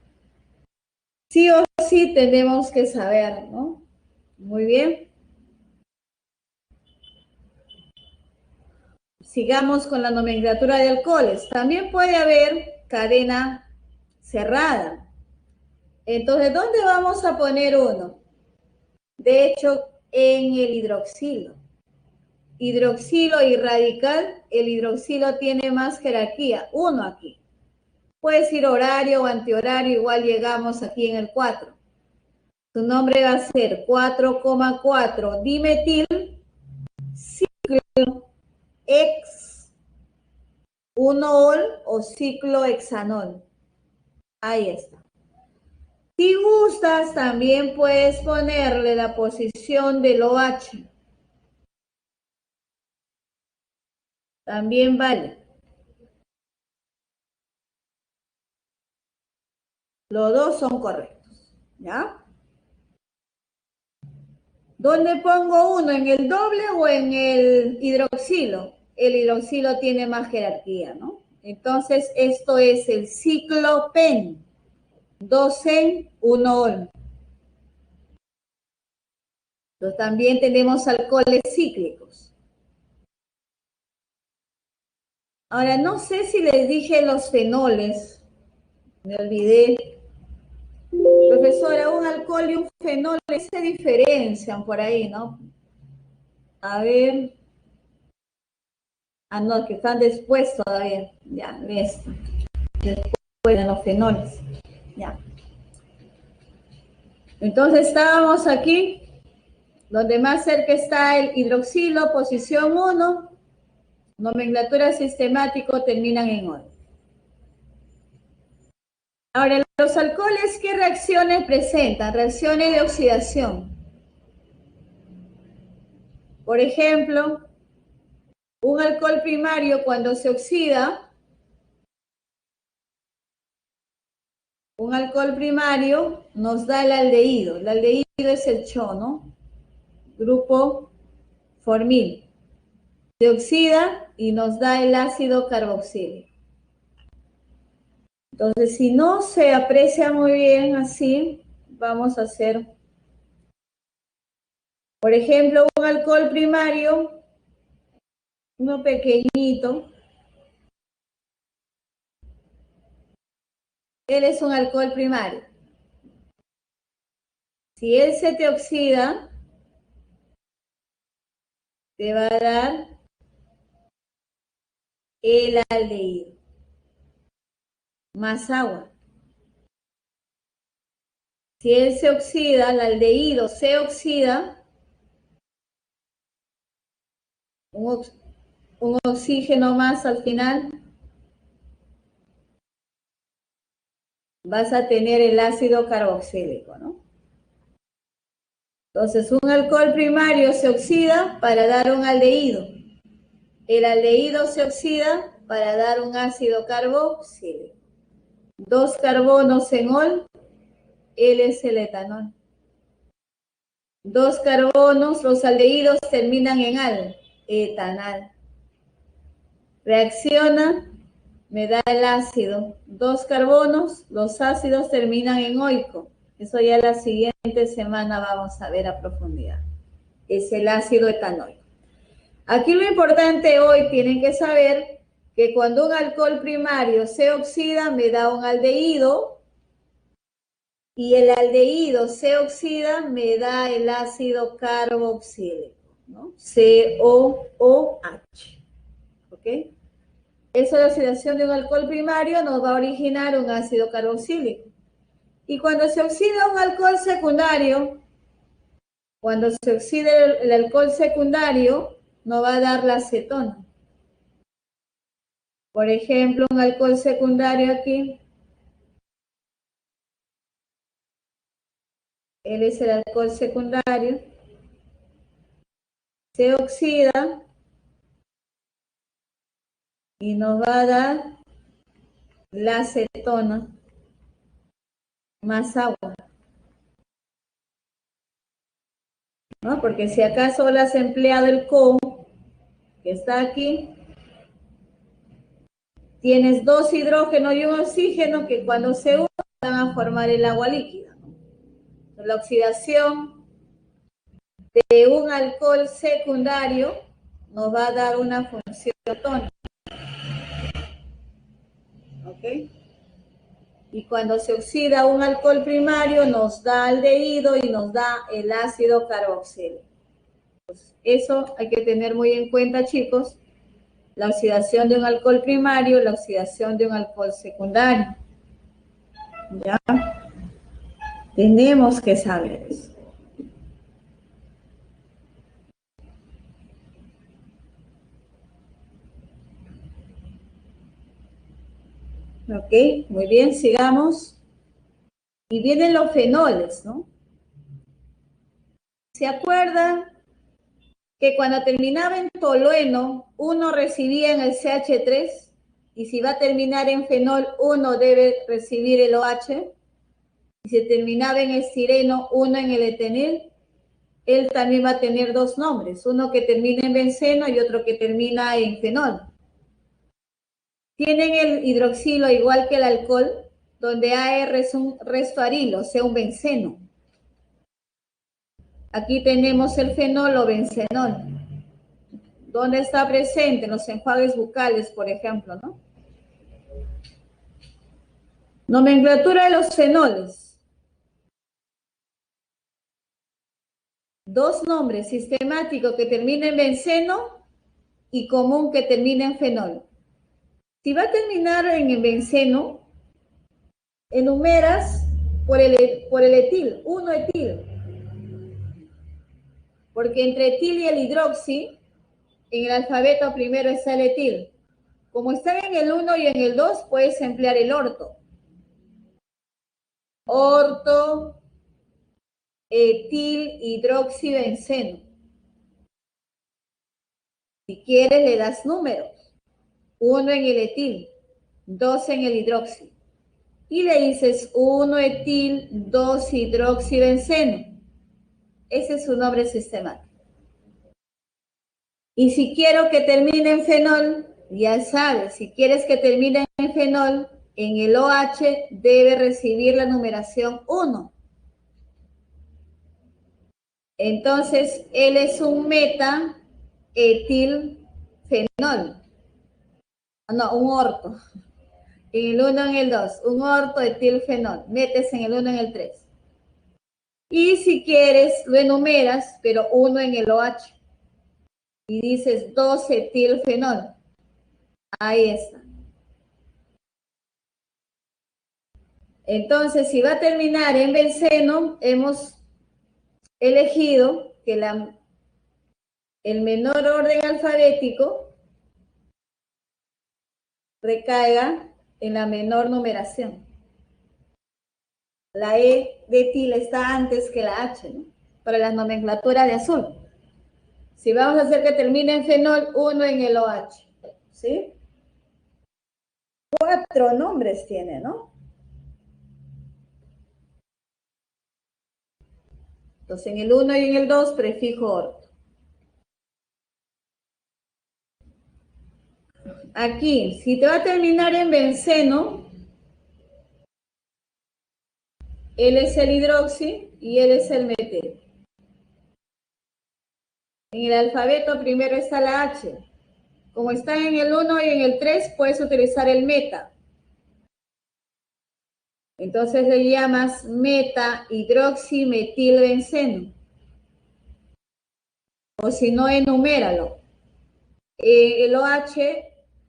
[SPEAKER 1] Sí o sí tenemos que saber, ¿no? Muy bien. Sigamos con la nomenclatura de alcoholes. También puede haber cadena cerrada. Entonces, ¿dónde vamos a poner uno? De hecho, en el hidroxilo. Hidroxilo y radical, el hidroxilo tiene más jerarquía, uno aquí. Puede ser horario o antihorario, igual llegamos aquí en el 4. Su nombre va a ser 4,4 dimetil ciclo ex 1-ol o ciclohexanol. Ahí está. Si gustas, también puedes ponerle la posición del OH. También vale. Los dos son correctos, ¿ya? ¿Dónde pongo uno? ¿En el doble o en el hidroxilo? El hidroxilo tiene más jerarquía, ¿no? Entonces, esto es el ciclopen. 2 en 1-ol. Entonces, también tenemos alcoholes cíclicos. Ahora, no sé si les dije los fenoles. Me olvidé. Profesora, un alcohol y un fenol se diferencian por ahí, ¿no? A ver. Ah, no, que están después todavía. Ya, esto. Después de los fenoles. Ya. Entonces estábamos aquí, donde más cerca está el hidroxilo, posición 1, nomenclatura sistemático, terminan en ol. Ahora, los alcoholes, ¿qué reacciones presentan? Reacciones de oxidación. Por ejemplo, un alcohol primario cuando se oxida, un alcohol primario nos da el aldehído. El aldehído es el CHO, ¿no? Grupo formil. Se oxida y nos da el ácido carboxílico. Entonces, si no se aprecia muy bien así, vamos a hacer, por ejemplo, un alcohol primario, uno pequeñito. Él es un alcohol primario. Si él se te oxida, te va a dar el aldehído más agua. Si él se oxida, el aldehído se oxida, un, oxígeno más al final, vas a tener el ácido carboxílico, ¿no? Entonces, un alcohol primario se oxida para dar un aldehído. El aldehído se oxida para dar un ácido carboxílico. 2 carbonos en ol, L es el etanol. 2 carbonos, los aldehídos terminan en al, etanal. Reacciona, me da el ácido. 2 carbonos, los ácidos terminan en oico. Eso ya la siguiente semana vamos a ver a profundidad. Es el ácido etanoico. Aquí lo importante hoy tienen que saber que cuando un alcohol primario se oxida, me da un aldehído, y el aldehído se oxida, me da el ácido carboxílico, ¿no? COOH. ¿Ok? Esa oxidación de un alcohol primario nos va a originar un ácido carboxílico. Y cuando se oxida un alcohol secundario, cuando se oxida el alcohol secundario, nos va a dar la acetona. Por ejemplo, un alcohol secundario aquí, él es el alcohol secundario, se oxida y nos va a dar la acetona más agua, ¿no? Porque si acaso le has empleado el CO, que está aquí, tienes 2 hidrógenos y un oxígeno que cuando se unen van a formar el agua líquida, ¿no? La oxidación de un alcohol secundario nos va a dar una función tónica. ¿Ok? Y cuando se oxida un alcohol primario nos da aldehído y nos da el ácido carboxílico. Pues eso hay que tener muy en cuenta, chicos. La oxidación de un alcohol primario, la oxidación de un alcohol secundario. ¿Ya? Tenemos que saber eso. Ok, muy bien, sigamos. Y vienen los fenoles, ¿no? ¿Se acuerdan que cuando terminaba en tolueno, uno recibía en el CH3? Y si va a terminar en fenol, uno debe recibir el OH. Y si terminaba en estireno, uno en el etenil. Él también va a tener 2 nombres, uno que termina en benceno y otro que termina en fenol. Tienen el hidroxilo igual que el alcohol, donde AR es un resto arilo, o sea, un benceno. Aquí tenemos el fenol o bencenol. ¿Dónde está presente? En los enjuagues bucales, por ejemplo, ¿no? Nomenclatura de los fenoles. 2 nombres, sistemático que termina en benceno y común que termina en fenol. Si va a terminar en benceno, enumeras por el etil, 1 etil. Porque entre etil y el hidroxi, en el alfabeto primero está el etil. Como están en el 1 y en el 2, puedes emplear el orto. Orto, etil, hidroxibenceno. Si quieres, le das números. 1 en el etil, 2 en el hidroxi. Y le dices 1 etil, 2 hidroxibenceno. Ese es su nombre sistemático. Y si quiero que termine en fenol, ya sabes, si quieres que termine en fenol, en el OH debe recibir la numeración 1. Entonces, él es un meta etilfenol. No, un orto. En el 1, en el 2, un orto etilfenol. Metes en el 1, en el 3. Y si quieres, lo enumeras, pero 1 en el OH. Y dices 2 etilfenol. Ahí está. Entonces, si va a terminar en benceno, hemos elegido que el menor orden alfabético recaiga en la menor numeración. La E de etil está antes que la H, ¿no? Para la nomenclatura de azul. Si vamos a hacer que termine en fenol, 1 en el OH, ¿sí? 4 nombres tiene, ¿no? Entonces, en el 1 y en el 2, prefijo orto. Aquí, si te va a terminar en benceno, él es el hidroxi y él es el metil. En el alfabeto primero está la H. Como está en el 1 y en el 3, puedes utilizar el meta. Entonces le llamas meta hidroximetilbenceno. O si no, enuméralo. El OH,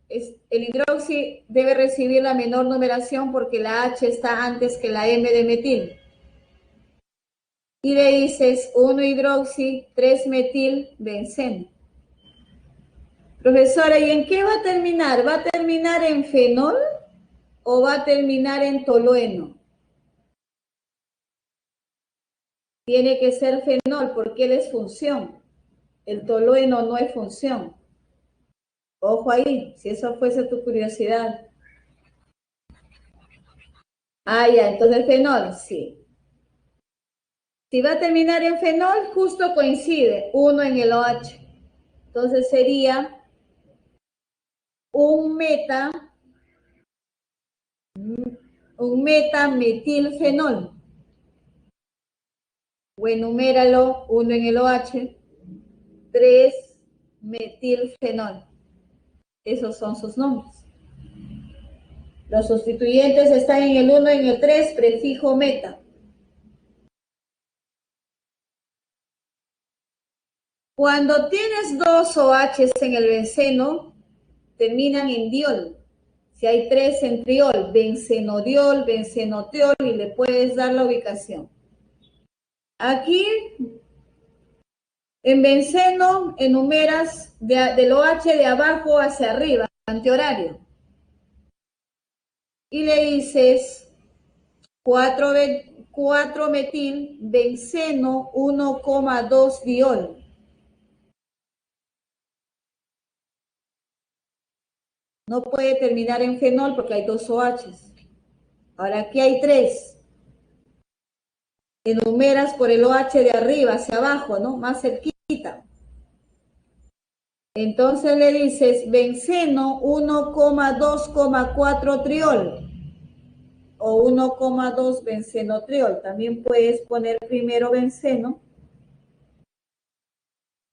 [SPEAKER 1] el hidroxi debe recibir la menor numeración porque la H está antes que la M de metil. Y le dices 1 hidroxi, 3 metil, benceno. Profesora, ¿y en qué va a terminar? ¿Va a terminar en fenol o va a terminar en tolueno? Tiene que ser fenol porque él es función. El tolueno no es función. Ojo ahí, si eso fuese tu curiosidad. Ah, ya, entonces fenol, sí. Si va a terminar en fenol, justo coincide, 1 en el OH. Entonces sería un metametilfenol. O enuméralo, 1 en el OH, 3 metilfenol. Esos son sus nombres. Los sustituyentes están en el 1 y en el 3, prefijo meta. Cuando tienes dos OHs en el benceno, terminan en diol. Si hay 3 en triol, bencenodiol, bencenotiol, y le puedes dar la ubicación. Aquí, en benceno, enumeras del OH de abajo hacia arriba, antihorario. Y le dices 4 metil, benceno, 1,2 diol. No puede terminar en fenol porque hay 2 OHs. Ahora aquí hay 3. Enumeras por el OH de arriba hacia abajo, ¿no? Más cerquita. Entonces le dices benceno 1,2,4 triol o 1,2 bencenotriol. También puedes poner primero benceno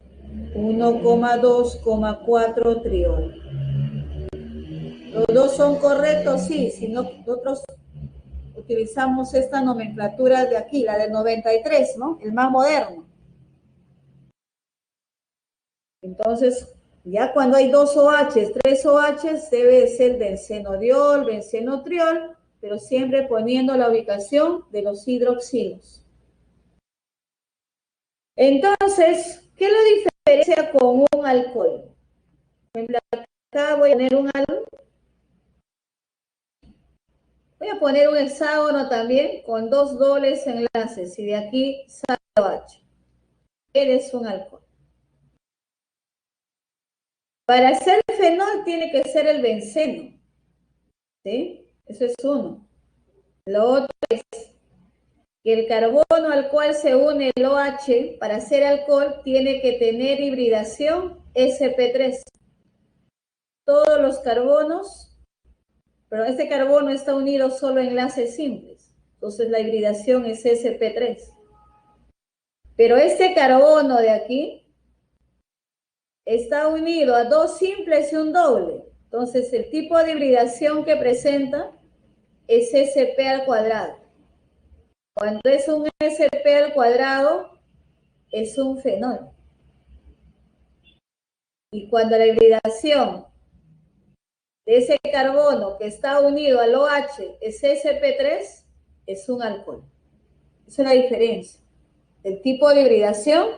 [SPEAKER 1] 1,2,4 triol. Los dos son correctos, sí, si no, nosotros utilizamos esta nomenclatura de aquí, la del 93, ¿no? El más moderno. Entonces, ya cuando hay 2 OHs, 3 OHs, debe ser bencenodiol, bencenotriol, pero siempre poniendo la ubicación de los hidroxilos. Entonces, ¿qué lo diferencia con un alcohol? Acá voy a poner un alcohol. Voy a poner un hexágono también con 2 dobles enlaces y de aquí sale OH. Eres un alcohol. Para hacer el fenol tiene que ser el benceno. ¿Sí? Eso es uno. Lo otro es que el carbono al cual se une el OH para hacer alcohol tiene que tener hibridación sp3. Todos los carbonos, pero este carbono está unido solo a enlaces simples. Entonces la hibridación es sp3. Pero este carbono de aquí está unido a 2 simples y un doble. Entonces el tipo de hibridación que presenta es sp al cuadrado. Cuando es un sp al cuadrado, es un fenol. Y cuando la hibridación de ese carbono que está unido al OH es sp3, es un alcohol. Esa es la diferencia. El tipo de hibridación,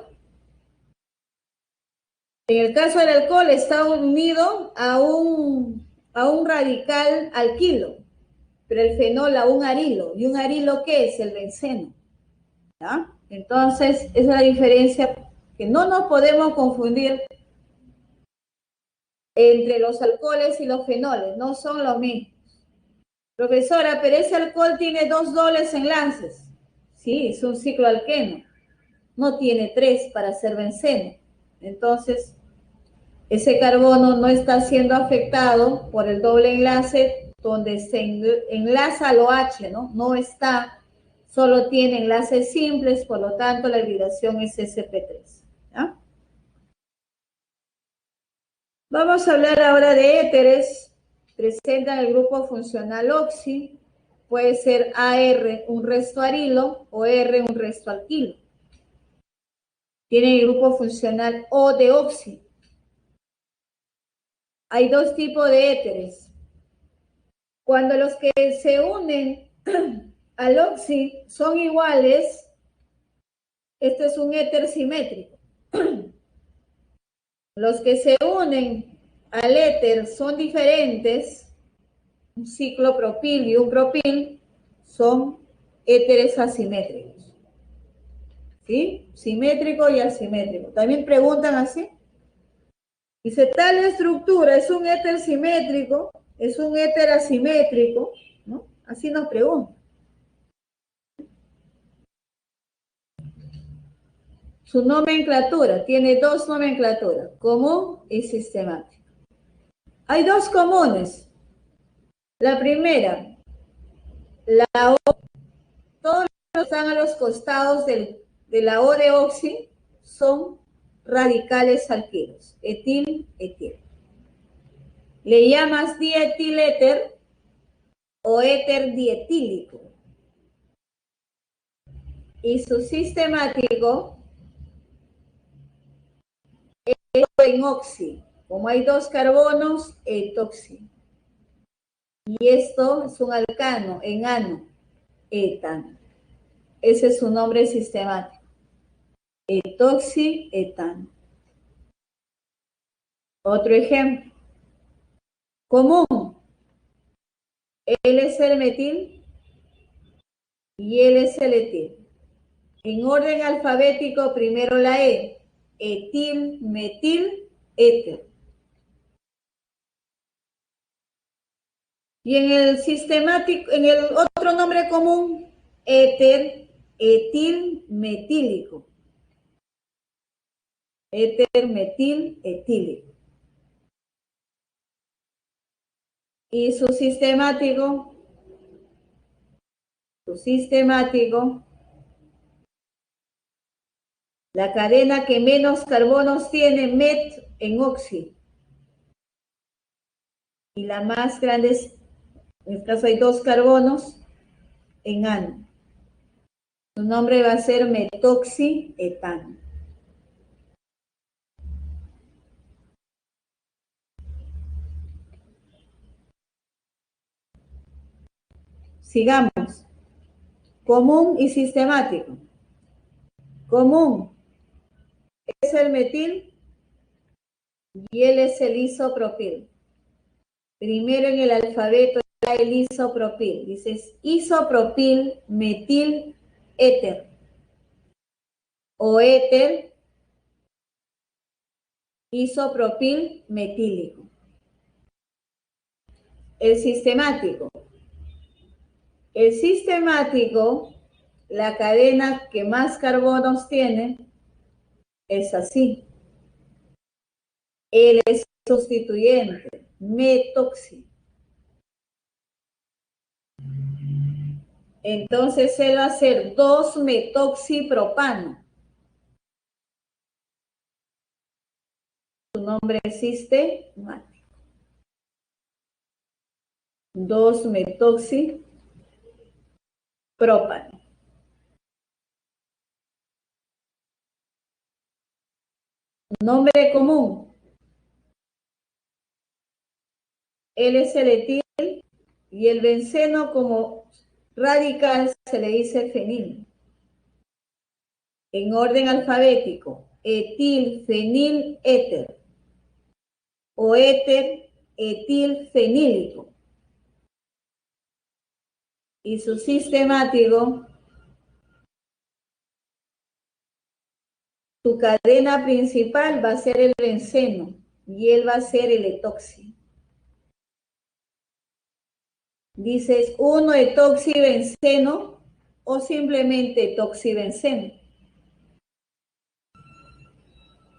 [SPEAKER 1] en el caso del alcohol, está unido a un radical alquilo. pero el fenol a un arilo. ¿Y un arilo qué es? El benceno. ¿Ya? Entonces, esa es la diferencia, que no nos podemos confundir entre los alcoholes y los fenoles, no son lo mismo. Profesora, pero ese alcohol tiene 2 dobles enlaces. Sí, es un cicloalqueno. No tiene 3 para ser benceno. Entonces, ese carbono no está siendo afectado por el doble enlace donde se enlaza lo H, ¿no? No está, solo tiene enlaces simples, por lo tanto la hibridación es sp3. ¿Ya? Vamos a hablar ahora de éteres. Presentan el grupo funcional oxi. Puede ser AR un resto arilo o R un resto alquilo. Tiene el grupo funcional O de oxi. Hay dos tipos de éteres. Cuando los que se unen al oxi son iguales, este es un éter simétrico. Los que se unen al éter son diferentes, un ciclopropil y un propil, son éteres asimétricos. ¿Sí? Simétrico y asimétrico. También preguntan así. Dice, tal estructura es un éter simétrico, es un éter asimétrico, ¿no? Así nos preguntan. Su nomenclatura tiene dos nomenclaturas, común y sistemática. Hay dos comunes. La primera, la O, todos los que están a los costados de la O de oxi son radicales alquilos, etil, etil. Le llamas dietiléter o éter dietílico. Y su sistemático es en oxi. Como hay dos carbonos, etoxi. Y esto es un alcano, enano, etano. Ese es su nombre sistemático. Etoxi, etano. Otro ejemplo. Común. Él es el metil y él es el etil. En orden alfabético, primero la E. Etil, metil, éter. Y en el sistemático, en el otro nombre común, éter, etil, metílico. Éter, metil, etílico. Y su sistemático, la cadena que menos carbonos tiene, met en oxi. Y la más grande es, en este caso hay dos carbonos, en ano. Su nombre va a ser metoxietano. Sigamos. Común y sistemático. Común es el metil y él es el isopropil. Primero en el alfabeto está el isopropil. Dices isopropil, metil, éter. O éter, isopropil, metílico. El sistemático. El sistemático, la cadena que más carbonos tiene, es así. Él es sustituyente, metoxi. Entonces él va a ser 2-metoxipropano. Su nombre es sistemático. 2-metoxipropano. Nombre común. Él es el etil y el benceno como radical se le dice fenil. En orden alfabético, etil, fenil, éter. O éter, etil, fenílico. y su sistemático, tu cadena principal va a ser el benceno y él va a ser el etoxi. Dices 1-etoxibenceno o simplemente etoxibenceno.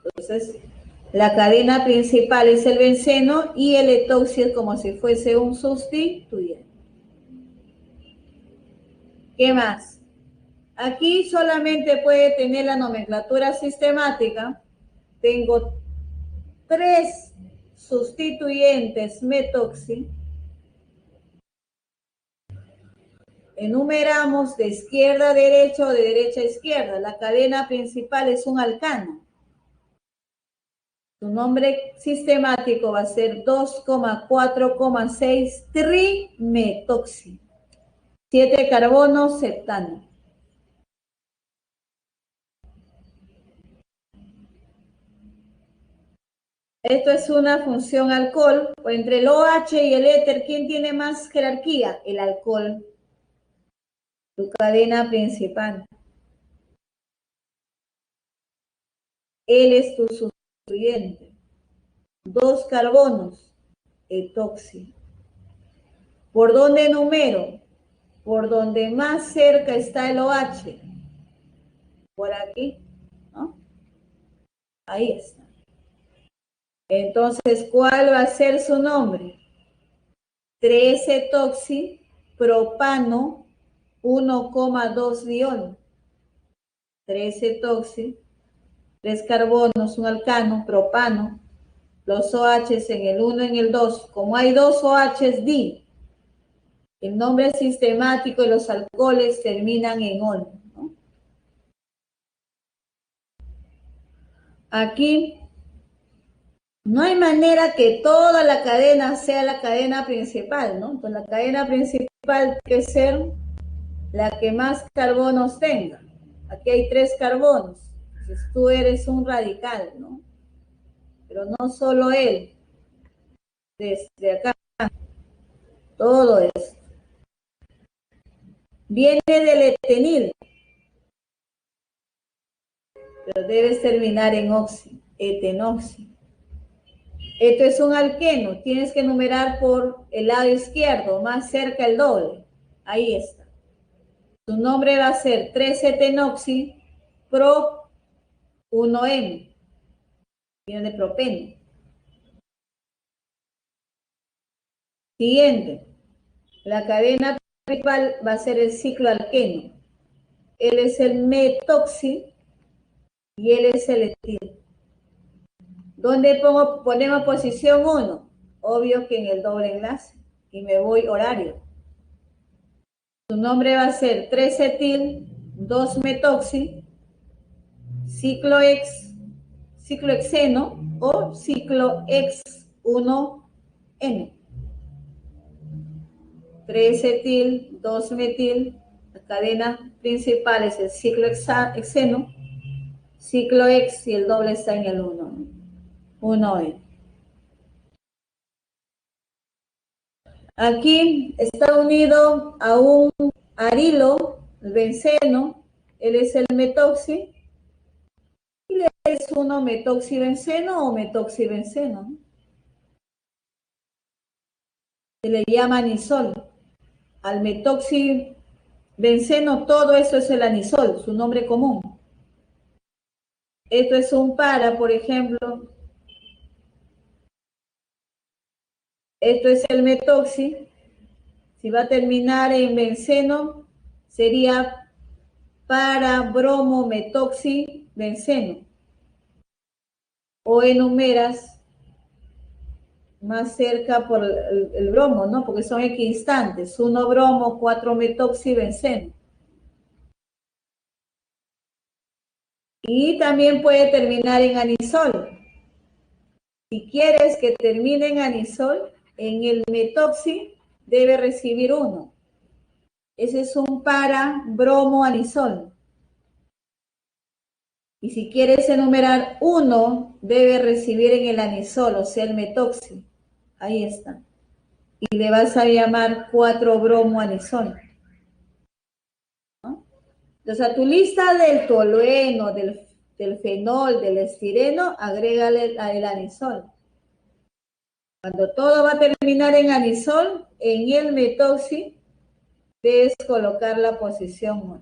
[SPEAKER 1] Entonces, la cadena principal es el benceno y el etoxi es como si fuese un sustituyente. ¿Qué más? Aquí solamente puede tener la nomenclatura sistemática. Tengo 3 sustituyentes metoxi. Enumeramos de izquierda a derecha o de derecha a izquierda. La cadena principal es un alcano. Su nombre sistemático va a ser 2,4,6 trimetoxi. 7 carbonos septano. Esto es una función alcohol. Entre el OH y el éter, ¿quién tiene más jerarquía? El alcohol. Tu cadena principal. Él es tu sustituyente. 2 carbonos, etoxi. ¿Por dónde numero? Por donde más cerca está el OH. Por aquí, ¿no? Ahí está. Entonces, ¿cuál va a ser su nombre? 3-etoxi propano 1,2 diol. 3-etoxi, 3 carbonos, un alcano, propano, los OHs en el 1 y en el 2. Como hay 2 OHs, di. El nombre sistemático de los alcoholes terminan en ol, ¿no? Aquí no hay manera que toda la cadena sea la cadena principal, ¿no? Entonces la cadena principal tiene que ser la que más carbonos tenga. Aquí hay 3 carbonos. Entonces tú eres un radical, ¿no? Pero no solo él. Desde acá, todo esto. Viene del etenil, pero debes terminar en oxi, etenoxi. Esto es un alqueno, tienes que numerar por el lado izquierdo, más cerca el doble. Ahí está. Su nombre va a ser 3-etenoxi pro 1N. Viene de propeno. Siguiente. La cadena principal va a ser el ciclo alqueno. Él es el metoxi y él es el etil. ¿Dónde ponemos posición 1? Obvio que en el doble enlace. Y me voy horario. Su nombre va a ser 3-etil, 2-metoxi, ciclohexeno o ciclohex1N. 3-etil, 2-metil, la cadena principal es el ciclohexeno, ciclohex y el doble está en el 1N. Aquí está unido a un arilo, el benceno, él es el metoxi, y le es 1-metoxibenceno o metoxibenceno. Se le llama anisol. Al metoxibenceno, todo eso es el anisol, su nombre común. Esto es un para, por ejemplo. Esto es el metoxi. Si va a terminar en benceno, sería para bromo metoxi benceno. O enumeras más cerca por el bromo, ¿no? Porque son equidistantes. 1 bromo, 4 metoxi benceno. Y también puede terminar en anisol. Si quieres que termine en anisol, en el metoxi debe recibir 1. Ese es un para bromo anisol. Y si quieres enumerar 1, debe recibir en el anisol, o sea, el metoxi. Ahí está. Y le vas a llamar 4 bromo anisol. Entonces, a tu lista del tolueno, del fenol, del estireno, agrégale el anisol. Cuando todo va a terminar en anisol, en el metoxi, debes colocar la posición 1.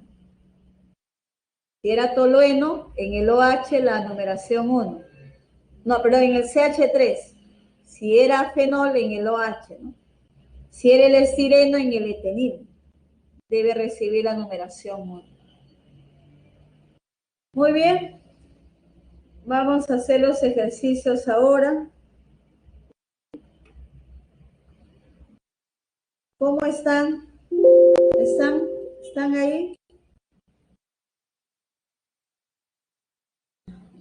[SPEAKER 1] Si era tolueno, en el OH la numeración 1. No, perdón, en el CH3. Si era fenol, en el OH, ¿no? Si era el estireno, en el etenil. Debe recibir la numeración 1. Muy bien. Vamos a hacer los ejercicios ahora. ¿Cómo están? ¿Están ahí?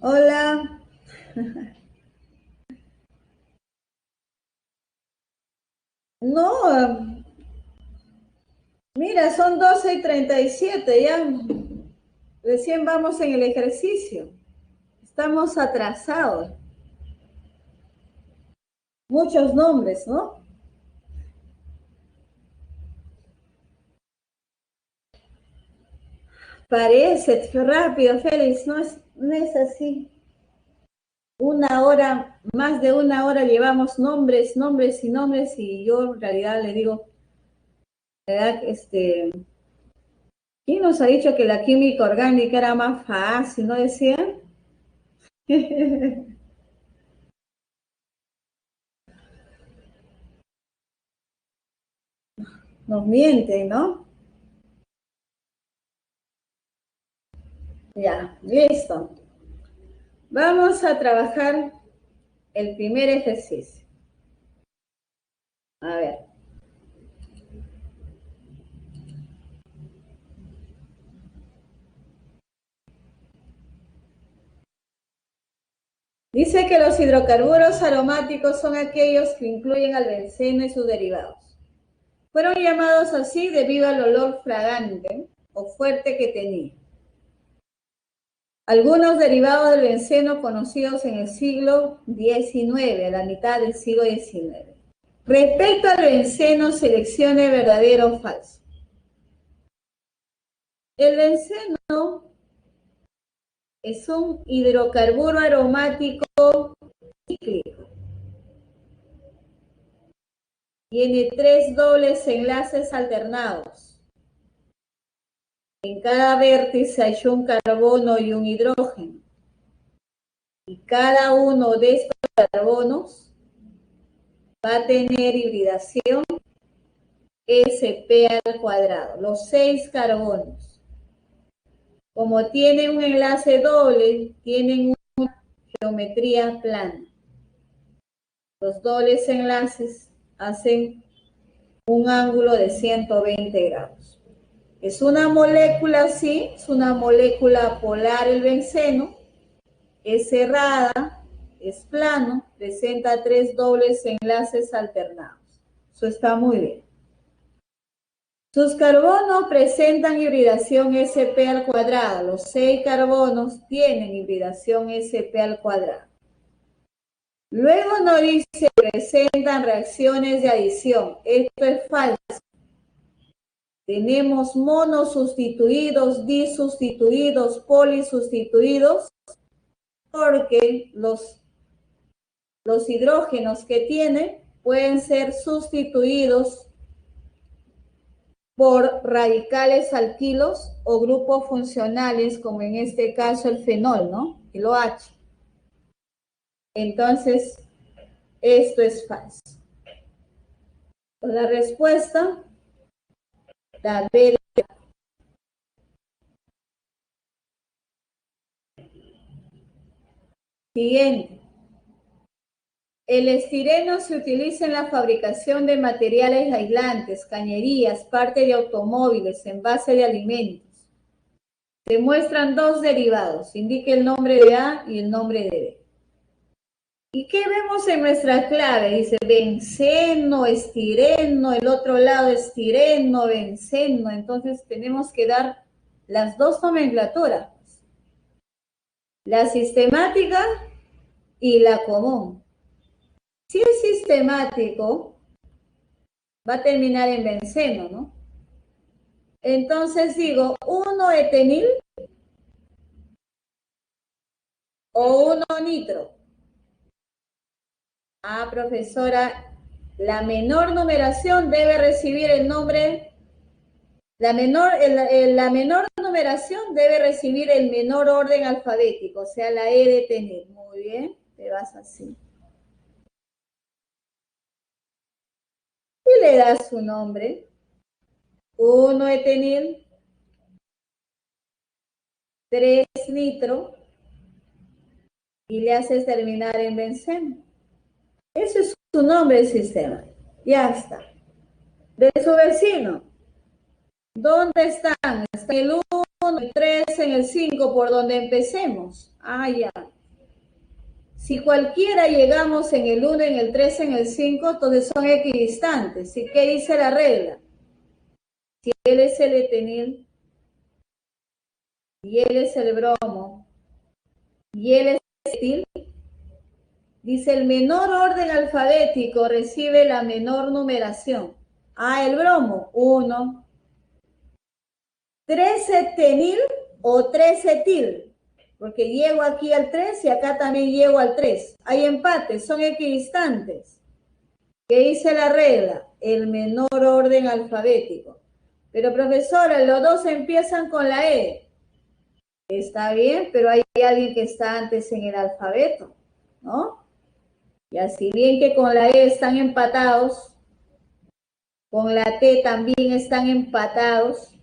[SPEAKER 1] Hola. No, mira, son 12:37, ya recién vamos en el ejercicio. Estamos atrasados. Muchos nombres, ¿no? Parece rápido, Félix, no es así. Más de una hora llevamos nombres y nombres, y yo en realidad le digo, ¿verdad? ¿Quién nos ha dicho que la química orgánica era más fácil, no decían? Nos mienten, ¿no? Ya, listo. Vamos a trabajar el primer ejercicio. A ver. Dice que los hidrocarburos aromáticos son aquellos que incluyen al benceno y sus derivados. Fueron llamados así debido al olor fragante o fuerte que tenía. Algunos derivados del benceno conocidos en el siglo XIX, a la mitad del siglo XIX. Respecto al benceno, seleccione verdadero o falso. El benceno es un hidrocarburo aromático cíclico. Tiene 3 dobles enlaces alternados. En cada vértice hay un carbono y un hidrógeno. Y cada uno de estos carbonos va a tener hibridación sp². Los 6 carbonos, como tienen un enlace doble, tienen una geometría plana. Los dobles enlaces hacen un ángulo de 120 grados. Es una molécula, sí, es una molécula polar el benceno, es cerrada, es plano, presenta 3 dobles enlaces alternados. Eso está muy bien. Sus carbonos presentan hibridación sp². Los 6 carbonos tienen hibridación sp². Luego nos dice, presentan reacciones de adición. Esto es falso. Tenemos monosustituidos, disustituidos, polisustituidos, porque los hidrógenos que tiene pueden ser sustituidos por radicales alquilos o grupos funcionales, como en este caso el fenol, ¿no? El OH. Entonces, esto es falso. La respuesta, la B. Siguiente. El estireno se utiliza en la fabricación de materiales aislantes, cañerías, parte de automóviles, envase de alimentos. Se muestran 2 derivados. Indique el nombre de A y el nombre de B. ¿Y qué vemos en nuestra clave? Dice benceno, estireno, el otro lado estireno, benceno. Entonces tenemos que dar las 2 nomenclaturas. La sistemática y la común. Si es sistemático, va a terminar en benceno, ¿no? Entonces digo, 1-etenil o 1-nitro. Ah, profesora, la menor numeración debe recibir el nombre, la menor numeración debe recibir el menor orden alfabético, o sea, la E-etenil. Muy bien, te vas así. Y le das su nombre. 1-etenil, 3-nitro, y le haces terminar en benceno. Ese es su nombre del sistema. Ya está. De su vecino, ¿dónde están? Está el 1, el 3, en el 5, por donde empecemos. Ah, ya. Si cualquiera llegamos en el 1, en el 3, en el 5, entonces son equidistantes. ¿Y qué dice la regla? Si él es el etenil, y él es el bromo, y él es el etil, dice el menor orden alfabético recibe la menor numeración. Ah, el bromo, 1. 3-etenil o 3-etil, porque llego aquí al 3 y acá también llego al 3. Hay empates, son equidistantes. ¿Qué dice la regla? El menor orden alfabético. Pero profesora, los dos empiezan con la E. Está bien, pero hay alguien que está antes en el alfabeto, ¿no? Y así bien que con la E están empatados, con la T también están empatados.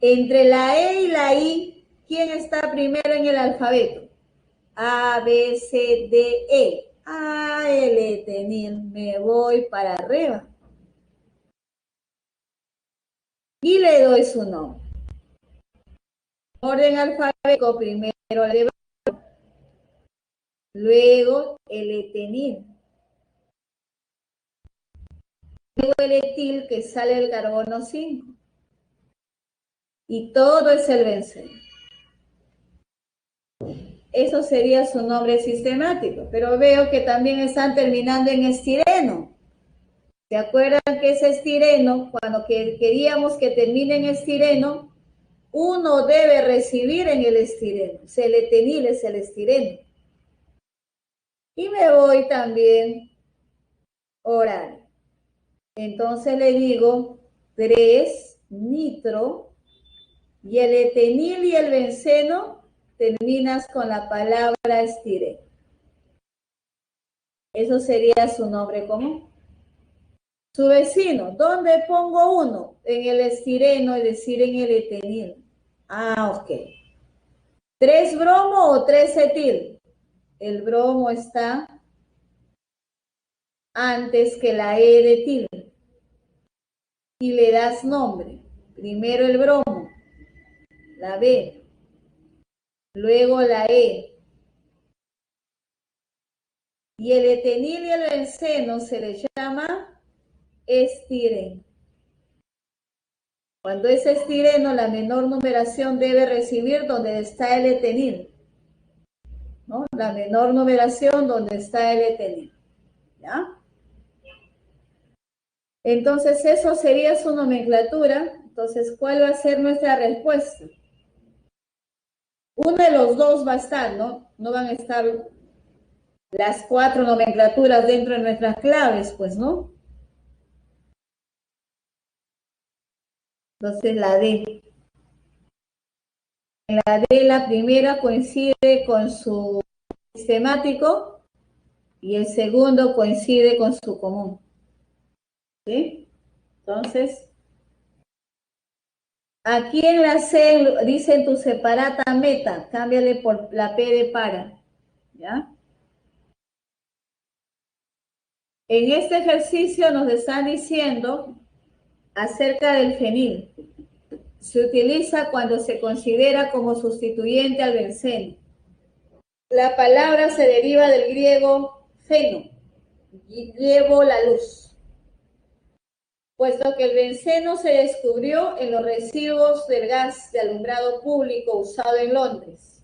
[SPEAKER 1] Entre la E y la I, ¿quién está primero en el alfabeto? A, B, C, D, E. Ah, el etenil, me voy para arriba. Y le doy su nombre. Orden alfabético, primero el de luego el etenil. Luego el etil, que sale el carbono 5. Y todo es el benceno. Eso sería su nombre sistemático, pero veo que también están terminando en estireno. ¿Se acuerdan que es estireno? Cuando queríamos que termine en estireno, uno debe recibir en el estireno. El etenil es el estireno. Y me voy también oral. Entonces le digo 3-nitro y el etenil y el benceno terminas con la palabra estireno. Eso sería su nombre común. Su vecino, ¿dónde pongo uno? En el estireno, es decir, en el etenil. Ah, ok. 3-bromo o 3-etil. El bromo está antes que la E de etil. Y le das nombre. Primero el bromo, la B, luego la E. Y el etenil y el benceno se le llama estireno. Cuando es estireno, la menor numeración debe recibir donde está el etenil, ¿no? La menor numeración donde está el etenil, ¿ya? Entonces, eso sería su nomenclatura. Entonces, ¿cuál va a ser nuestra respuesta? Uno de los dos va a estar, ¿no? No van a estar las 4 nomenclaturas dentro de nuestras claves, pues, ¿no? Entonces, la D. La D, la primera, coincide con su sistemático y el segundo coincide con su común. ¿Sí? Entonces, aquí en la C dicen tu separata meta, cámbiale por la P de para, ¿ya? En este ejercicio nos están diciendo acerca del fenil. Se utiliza cuando se considera como sustituyente al benceno. La palabra se deriva del griego feno, y llevo la luz, puesto que el benceno se descubrió en los residuos del gas de alumbrado público usado en Londres.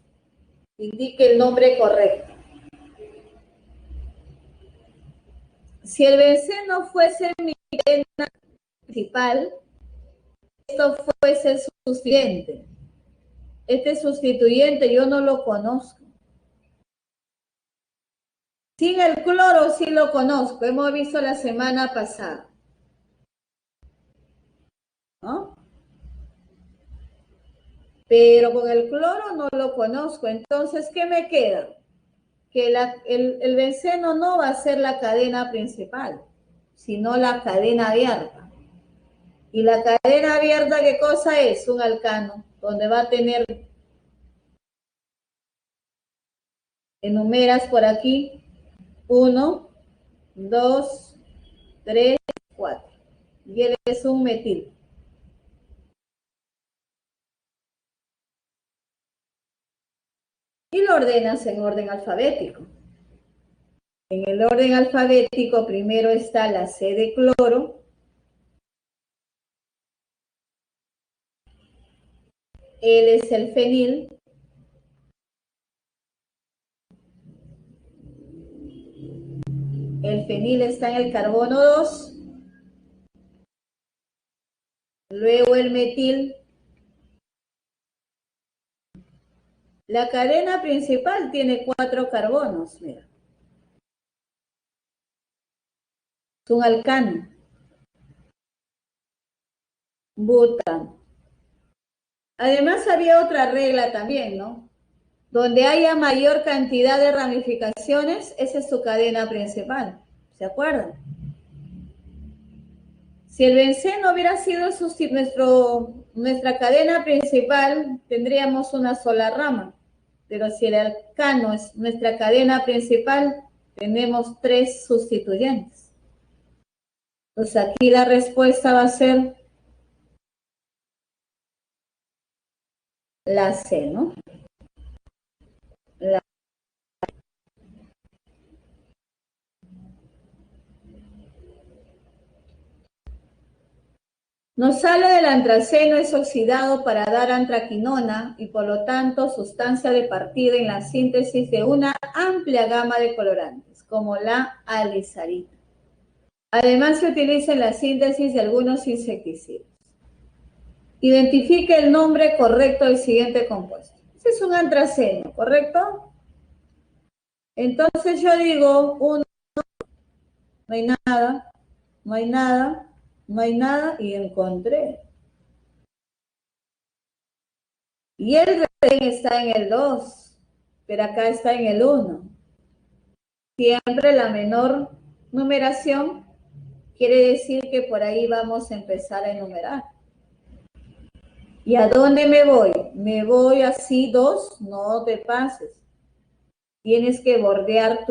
[SPEAKER 1] Indique el nombre correcto. Si el benceno fuese mi cadena principal, esto fuese el sustituyente. Este sustituyente yo no lo conozco. Sin el cloro sí lo conozco, hemos visto la semana pasada, ¿no? Pero con el cloro no lo conozco. Entonces, ¿qué me queda? Que el benceno no va a ser la cadena principal, sino la cadena abierta. Y la cadena abierta, ¿qué cosa es? Un alcano, donde va a tener, enumeras por aquí, 1, 2, 3, 4. Y él es un metil. Y lo ordenas en orden alfabético. En el orden alfabético primero está la C de cloro, L es el fenil, el fenil está en el carbono 2, luego el metil. La cadena principal tiene 4 carbonos, mira. Es un alcano. Butano. Además había otra regla también, ¿no? Donde haya mayor cantidad de ramificaciones, esa es su cadena principal. ¿Se acuerdan? Si el benceno hubiera sido nuestra cadena principal, tendríamos una sola rama. Pero si el alcano es nuestra cadena principal, tenemos 3 sustituyentes. Pues aquí la respuesta va a ser la C, ¿no? Nos habla del antraceno es oxidado para dar antraquinona y por lo tanto sustancia de partida en la síntesis de una amplia gama de colorantes, como la alizarita. Además se utiliza en la síntesis de algunos insecticidas. Identifique el nombre correcto del siguiente compuesto. Este es un antraceno, ¿correcto? Entonces yo digo, 1, no hay nada, no hay nada, no hay nada y encontré. Y el rehén está en el 2, pero acá está en el 1. Siempre la menor numeración quiere decir que por ahí vamos a empezar a enumerar. ¿Y a dónde me voy? Me voy así 2, no te pases. Tienes que bordear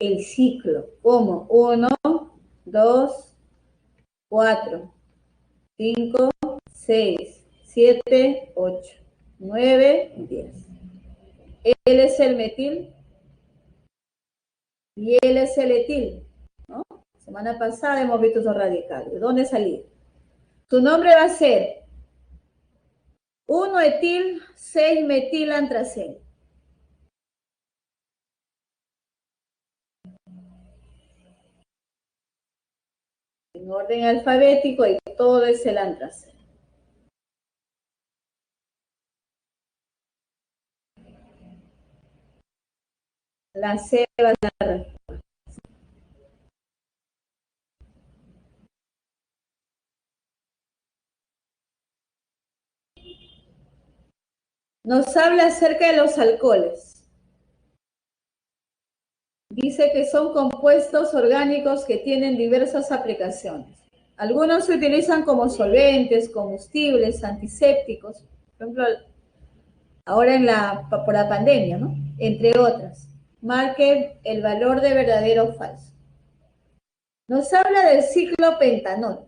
[SPEAKER 1] el ciclo. ¿Cómo? 1, 2, 4, 5, 6, 7, 8, 9, 10. Él es el metil y él es el etil, ¿no? Semana pasada hemos visto esos radicales. ¿De dónde salía? Su nombre va a ser 1 etil, 6 metil antraceno. En orden alfabético y todo es el antraceno. La C va a ser la respuesta. Nos habla acerca de los alcoholes. Dice que son compuestos orgánicos que tienen diversas aplicaciones. Algunos se utilizan como solventes, combustibles, antisépticos, por ejemplo, ahora por la pandemia, ¿no? Entre otras. Marque el valor de verdadero o falso. Nos habla del ciclo pentanol,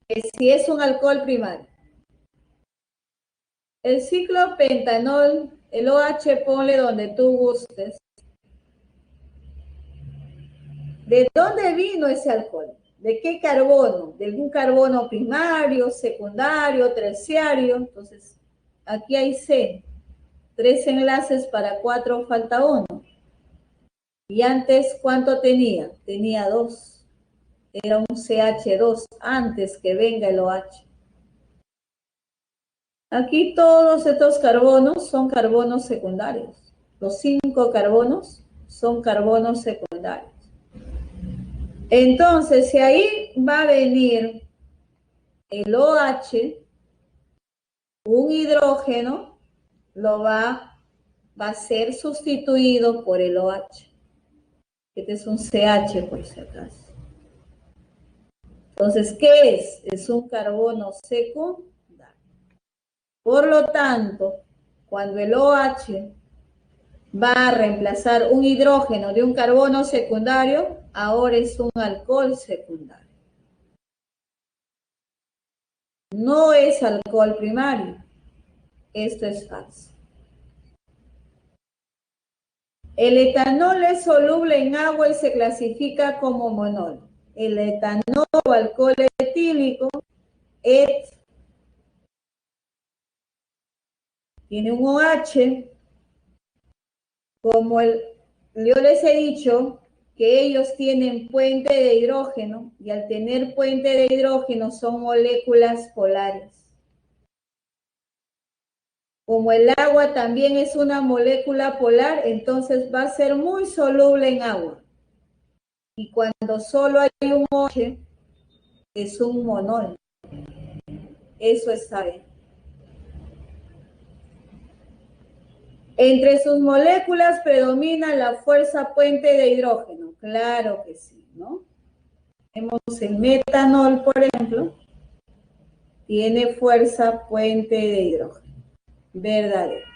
[SPEAKER 1] que si es un alcohol primario. El ciclo pentanol, el OH ponle donde tú gustes. ¿De dónde vino ese alcohol? ¿De qué carbono? ¿De algún carbono primario, secundario, terciario? Entonces, aquí hay C. 3 enlaces para 4, falta 1. Y antes, ¿cuánto tenía? Tenía 2. era un CH2 antes que venga el OH. Aquí todos estos carbonos son carbonos secundarios. Los 5 carbonos son carbonos secundarios. Entonces, si ahí va a venir el OH, un hidrógeno va a ser sustituido por el OH. Este es un CH, por si acaso. Entonces, ¿qué es? Es un carbono secundario. Por lo tanto, cuando el OH va a reemplazar un hidrógeno de un carbono secundario, ahora es un alcohol secundario. No es alcohol primario. Esto es falso. El etanol es soluble en agua y se clasifica como monol. El etanol o alcohol etílico tiene un OH, como yo les he dicho que ellos tienen puente de hidrógeno y al tener puente de hidrógeno son moléculas polares. Como el agua también es una molécula polar, entonces va a ser muy soluble en agua. Y cuando solo hay un OH, es un monol. Eso está bien. Entre sus moléculas predomina la fuerza puente de hidrógeno. Claro que sí, ¿no? Tenemos el metanol, por ejemplo, tiene fuerza puente de hidrógeno. Verdadero.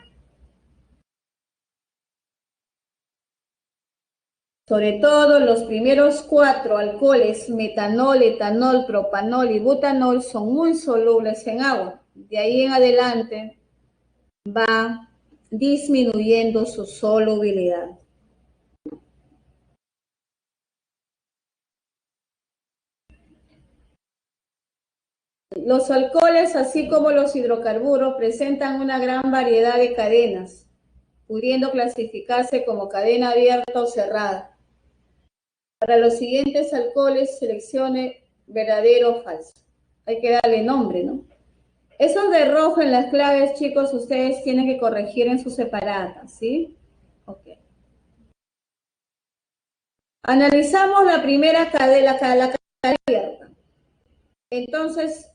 [SPEAKER 1] Sobre todo los primeros 4 alcoholes, metanol, etanol, propanol y butanol, son muy solubles en agua. De ahí en adelante va disminuyendo su solubilidad. Los alcoholes, así como los hidrocarburos, presentan una gran variedad de cadenas, pudiendo clasificarse como cadena abierta o cerrada. Para los siguientes alcoholes, seleccione verdadero o falso. Hay que darle nombre, ¿no? Esos de rojo en las claves, chicos, ustedes tienen que corregir en sus separadas, ¿sí? Ok. Analizamos la primera cadena, la cadena abierta. Entonces,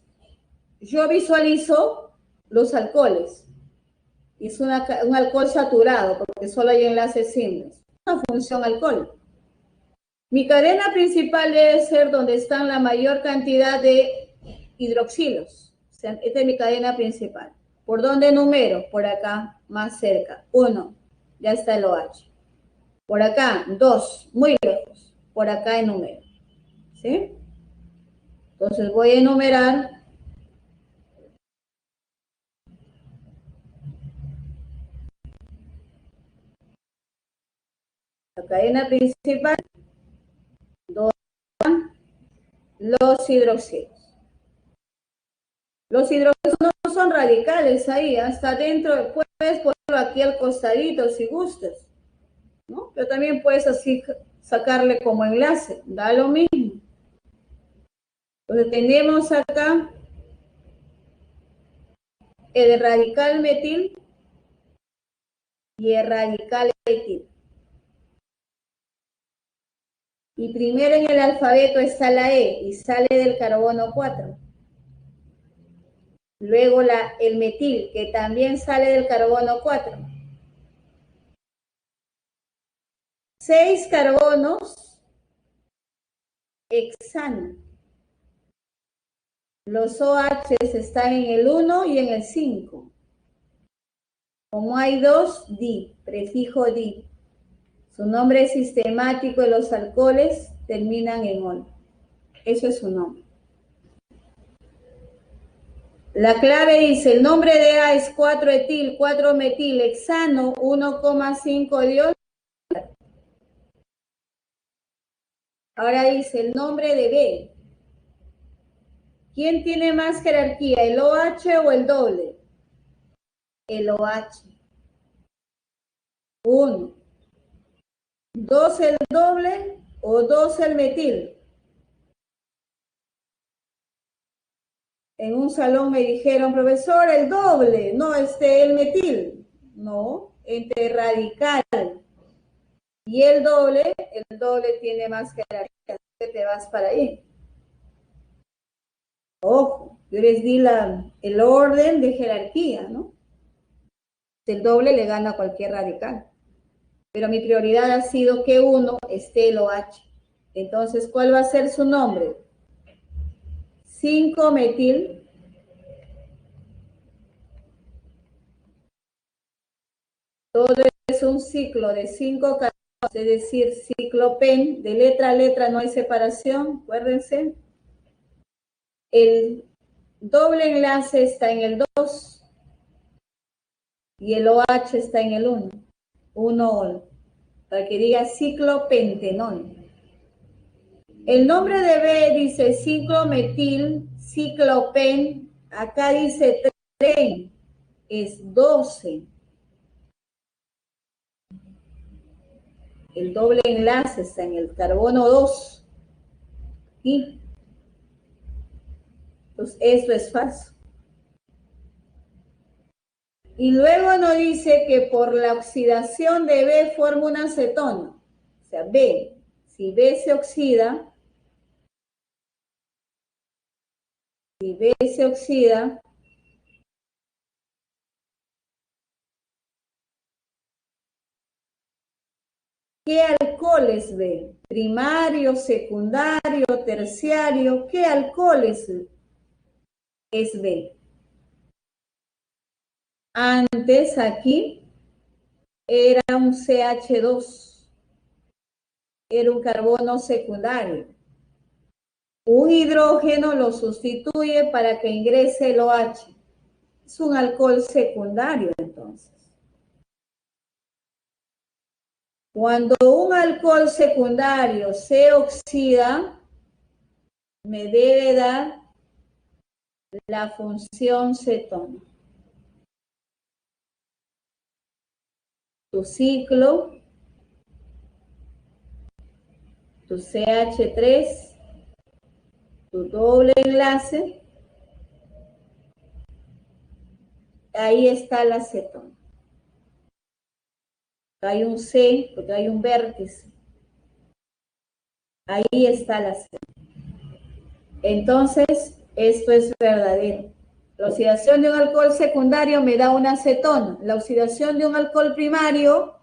[SPEAKER 1] yo visualizo los alcoholes. Es un alcohol saturado porque solo hay enlaces simples. Una función alcohol. Mi cadena principal debe ser donde están la mayor cantidad de hidroxilos. O sea, esta es mi cadena principal. ¿Por dónde numero? Por acá, más cerca. 1, ya está el OH. Por acá, 2, muy lejos. Por acá enumero. ¿Sí? Entonces voy a enumerar la cadena principal, 2, los hidroxilos. Los hidroxilos no son radicales ahí, hasta dentro, puedes ponerlo aquí al costadito si gustas, ¿no? Pero también puedes así sacarle como enlace, da lo mismo. Entonces tenemos acá el radical metil y el radical etil. Y primero en el alfabeto está la E y sale del carbono 4. Luego el metil, que también sale del carbono 4. 6 carbonos hexano. Los OH están en el 1 y en el 5. Como hay 2, di, prefijo di. Su nombre sistemático de los alcoholes terminan en ol. Eso es su nombre. La clave dice, el nombre de A es 4-etil, 4-metil, hexano, 1,5 diol. Ahora dice el nombre de B. ¿Quién tiene más jerarquía, el OH o el doble? El OH. 1. 2 el doble o 2 el metil. En un salón me dijeron, profesor, el doble, no, el metil. No, entre radical y el doble tiene más jerarquía, que te vas para ahí. Ojo, yo les di el orden de jerarquía, ¿no? El doble le gana a cualquier radical. Pero mi prioridad ha sido que uno esté el OH. Entonces, ¿cuál va a ser su nombre? 5-metil. Todo es un ciclo de 5 carbonos, es decir, ciclopen, de letra a letra no hay separación, acuérdense. El doble enlace está en el 2 y el OH está en el 1. 1 para que diga ciclopentenol. El nombre de B dice ciclometil, ciclopen, acá dice tren, es 12. El doble enlace está en el carbono 2. Y entonces eso es falso. Y luego nos dice que por la oxidación de B forma una acetona. O sea, B, si B se oxida, ¿qué alcohol es B? Primario, secundario, terciario, ¿qué alcohol es B? Antes aquí era un CH2, era un carbono secundario. Un hidrógeno lo sustituye para que ingrese el OH. Es un alcohol secundario entonces. Cuando un alcohol secundario se oxida, me debe dar la función cetona. Tu ciclo, tu CH3, tu doble enlace, ahí está la cetona. Hay un C, porque hay un vértice. Ahí está la cetona. Entonces, esto es verdadero. La oxidación de un alcohol secundario me da una acetona. La oxidación de un alcohol primario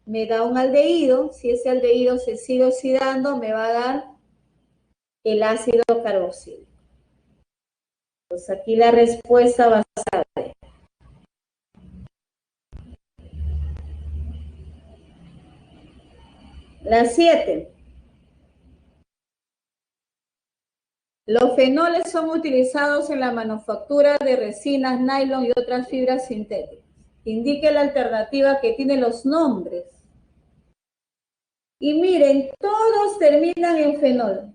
[SPEAKER 1] me da un aldehído. Si ese aldehído se sigue oxidando, me va a dar el ácido carboxílico. Pues aquí la respuesta va a ser la 7. Los fenoles son utilizados en la manufactura de resinas, nylon y otras fibras sintéticas. Indique la alternativa que tiene los nombres. Y miren, todos terminan en fenol.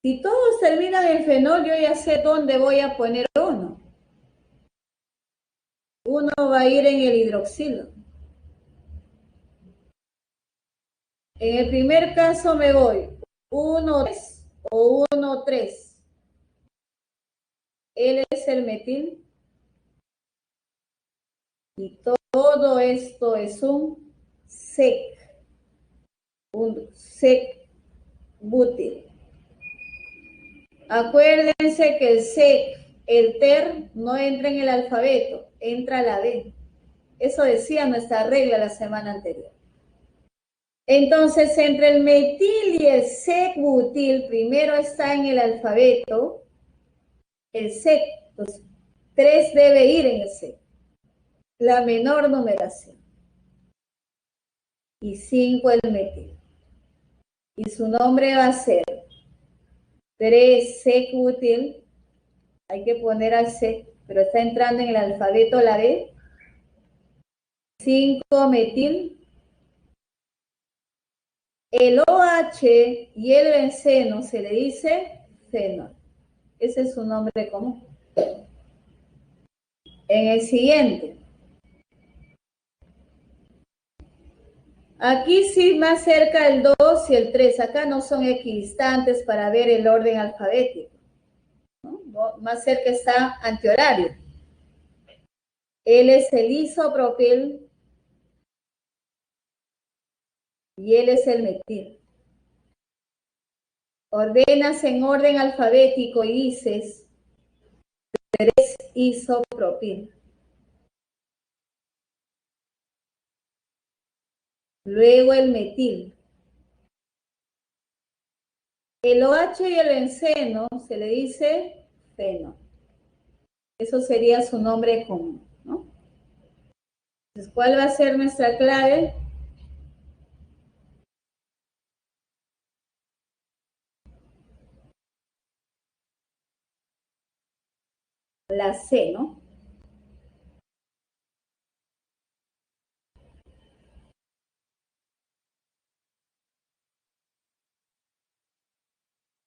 [SPEAKER 1] Si todos terminan en fenol, yo ya sé dónde voy a poner uno. Uno va a ir en el hidroxilo. En el primer caso me voy 1,3 o 1,3. Él es el metil. Y todo esto es un sec-butil. Acuérdense que el sec, el ter, no entra en el alfabeto, entra la B. Eso decía nuestra regla la semana anterior. Entonces, entre el metil y el sec-butil, primero está en el alfabeto el sec. Entonces, 3 debe ir en el sec. La menor numeración. Y 5 el metil. Y su nombre va a ser 3 sec-butil. Hay que poner al sec, pero está entrando en el alfabeto la B. 5 metil. El OH y el benceno se le dice fenol. Ese es su nombre común. En el siguiente. Aquí sí, más cerca el 2 y el 3. Acá no son equidistantes para ver el orden alfabético, ¿no? Más cerca está antihorario. Él es el isopropil y él es el metil. Ordenas en orden alfabético y dices 3 isopropil. Luego el metil. El OH y el benceno se le dice feno. Eso sería su nombre común, ¿no? Entonces, ¿cuál va a ser nuestra clave? La C, ¿no?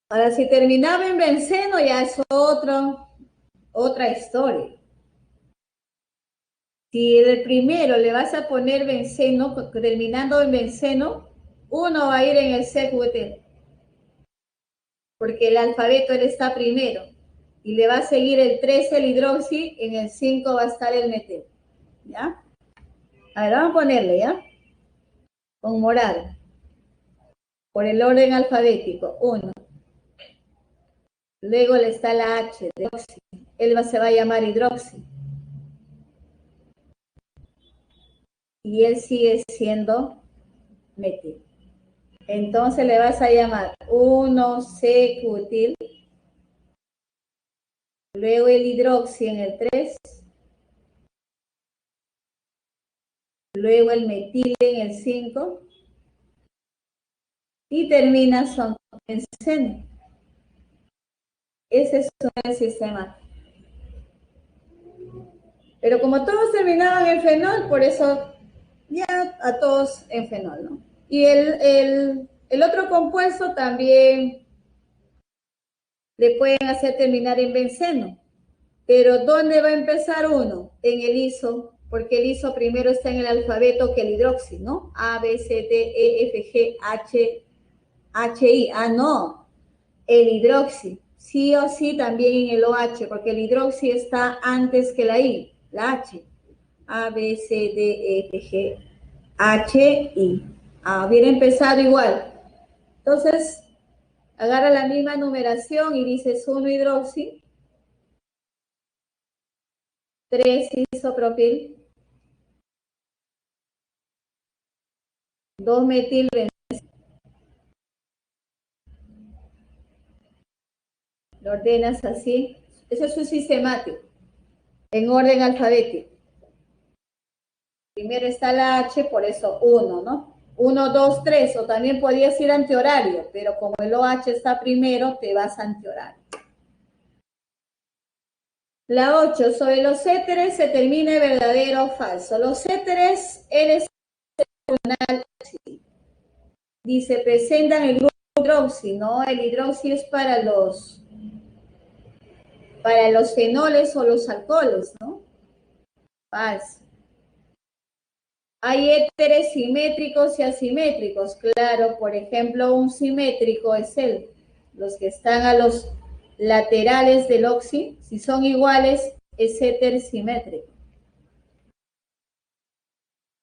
[SPEAKER 1] Ahora, si terminaba en benceno, ya es otra historia. Si el primero le vas a poner benceno, terminando en benceno, uno va a ir en el CQT, porque el alfabeto él está primero, y le va a seguir el 3 el hidroxi, en el 5 va a estar el metil, ¿ya? A ver, vamos a ponerle, ¿ya? Con morado, por el orden alfabético, 1. Luego le está la H, hidroxi. Él se va a llamar hidroxi. Y él sigue siendo metil. Entonces le vas a llamar 1-C-cutil, luego el hidroxi en el 3, luego el metil en el 5, y terminas con benceno. Ese es el sistema. Pero como todos terminaban en fenol, por eso ya a todos en fenol, ¿no? Y el otro compuesto también le pueden hacer terminar en benceno. Pero ¿dónde va a empezar uno? En el iso, porque el iso primero está en el alfabeto que el hidroxi, ¿no? A, B, C, D, E, F, G, H, H, I. Ah, no, el hidroxi. Sí o sí también en el OH, porque el hidroxi está antes que la I, la H. A, B, C, D, E, F, G, H, I. Ah, hubiera empezado igual. Entonces, agarra la misma numeración y dices 1 hidroxi, 3 isopropil, 2 metil, lo ordenas así. Eso es un sistemático, en orden alfabético. Primero está la H, por eso 1, ¿no? 1, 2, 3, o también podías ir antihorario, pero como el OH está primero, te vas antihorario. La 8, sobre los éteres se termina en verdadero o falso. Los éteres, eres dice, presentan el grupo hidroxi, ¿no? El hidroxi es para los fenoles o los alcoholes, ¿no? Falso. Hay éteres simétricos y asimétricos, claro, por ejemplo, un simétrico es los que están a los laterales del oxi, si son iguales, es éter simétrico.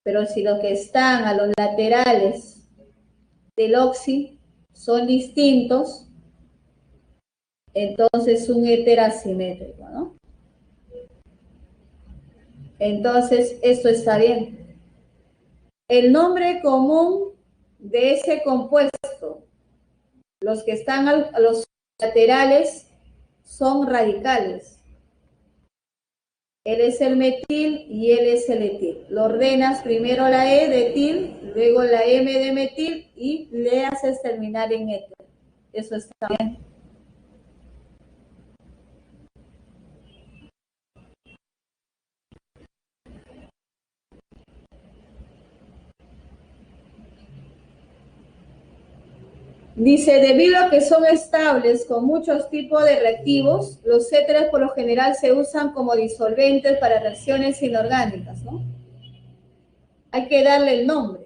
[SPEAKER 1] Pero si los que están a los laterales del oxi son distintos, entonces un éter asimétrico, ¿no? Entonces, esto está bien. El nombre común de ese compuesto, los que están a los laterales, son radicales. Él es el metil y él es el etil. Lo ordenas primero la E de etil, luego la M de metil y le haces terminar en éter. Eso está bien. Dice, debido a que son estables con muchos tipos de reactivos, los éteres por lo general se usan como disolventes para reacciones inorgánicas, ¿no? Hay que darle el nombre.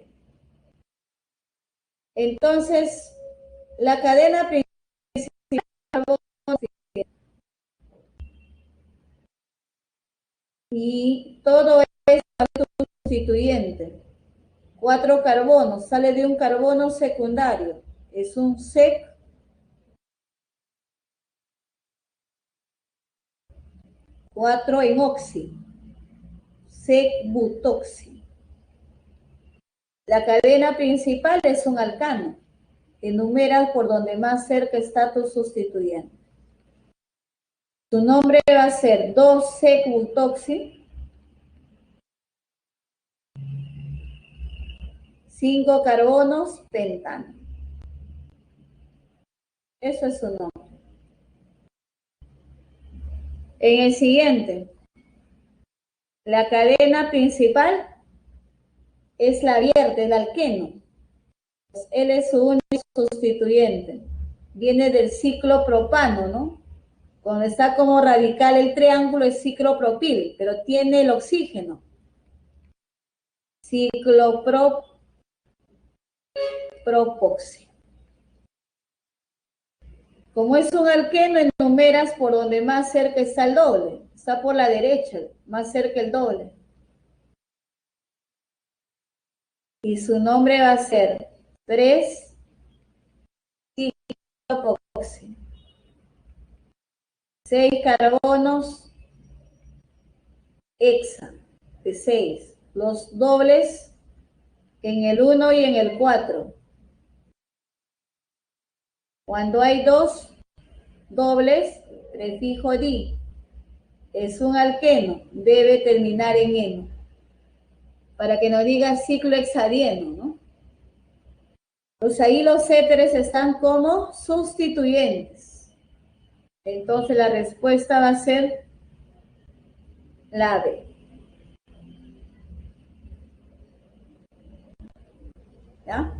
[SPEAKER 1] Entonces, la cadena principal y todo es sustituyente. 4 carbonos, sale de un carbono secundario. Es un sec. 4 en oxi. Sec-butoxi. La cadena principal es un alcano. Enumera por donde más cerca está tu sustituyente. Tu nombre va a ser 2-sec-butoxi, 5 carbonos, pentano. Eso es su nombre. En el siguiente, la cadena principal es la abierta, el alqueno. Él es su único sustituyente. Viene del ciclopropano, ¿no? Cuando está como radical el triángulo es ciclopropil, pero tiene el oxígeno. Ciclopropoxi. Como es un alqueno, enumeras por donde más cerca está el doble. Está por la derecha, más cerca el doble. Y su nombre va a ser 3-ciclopropoxi. 6 carbonos hexa de 6. Los dobles en el 1 y en el 4. Cuando hay 2 dobles, prefijo di. Es un alqueno, debe terminar en eno. Para que no diga ciclo hexadieno, ¿no? Pues ahí los éteres están como sustituyentes. Entonces la respuesta va a ser la B. ¿Ya?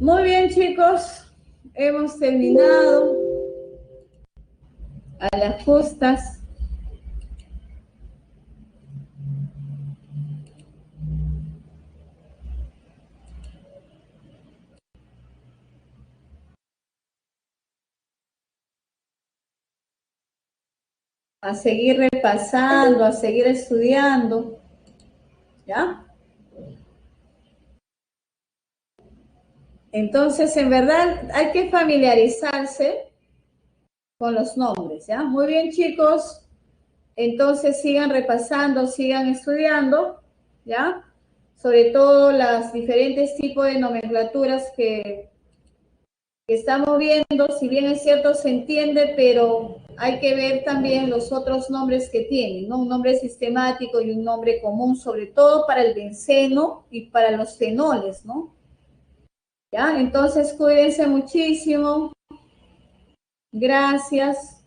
[SPEAKER 1] Muy bien, chicos. Hemos terminado a las justas. A seguir repasando, a seguir estudiando. ¿Ya? Entonces, en verdad, hay que familiarizarse con los nombres, ¿ya? Muy bien, chicos. Entonces, sigan repasando, sigan estudiando, ¿ya? Sobre todo los diferentes tipos de nomenclaturas que estamos viendo. Si bien es cierto, se entiende, pero hay que ver también los otros nombres que tienen, ¿no? Un nombre sistemático y un nombre común, sobre todo para el benceno y para los fenoles, ¿no? ¿Ya? Entonces, cuídense muchísimo. Gracias.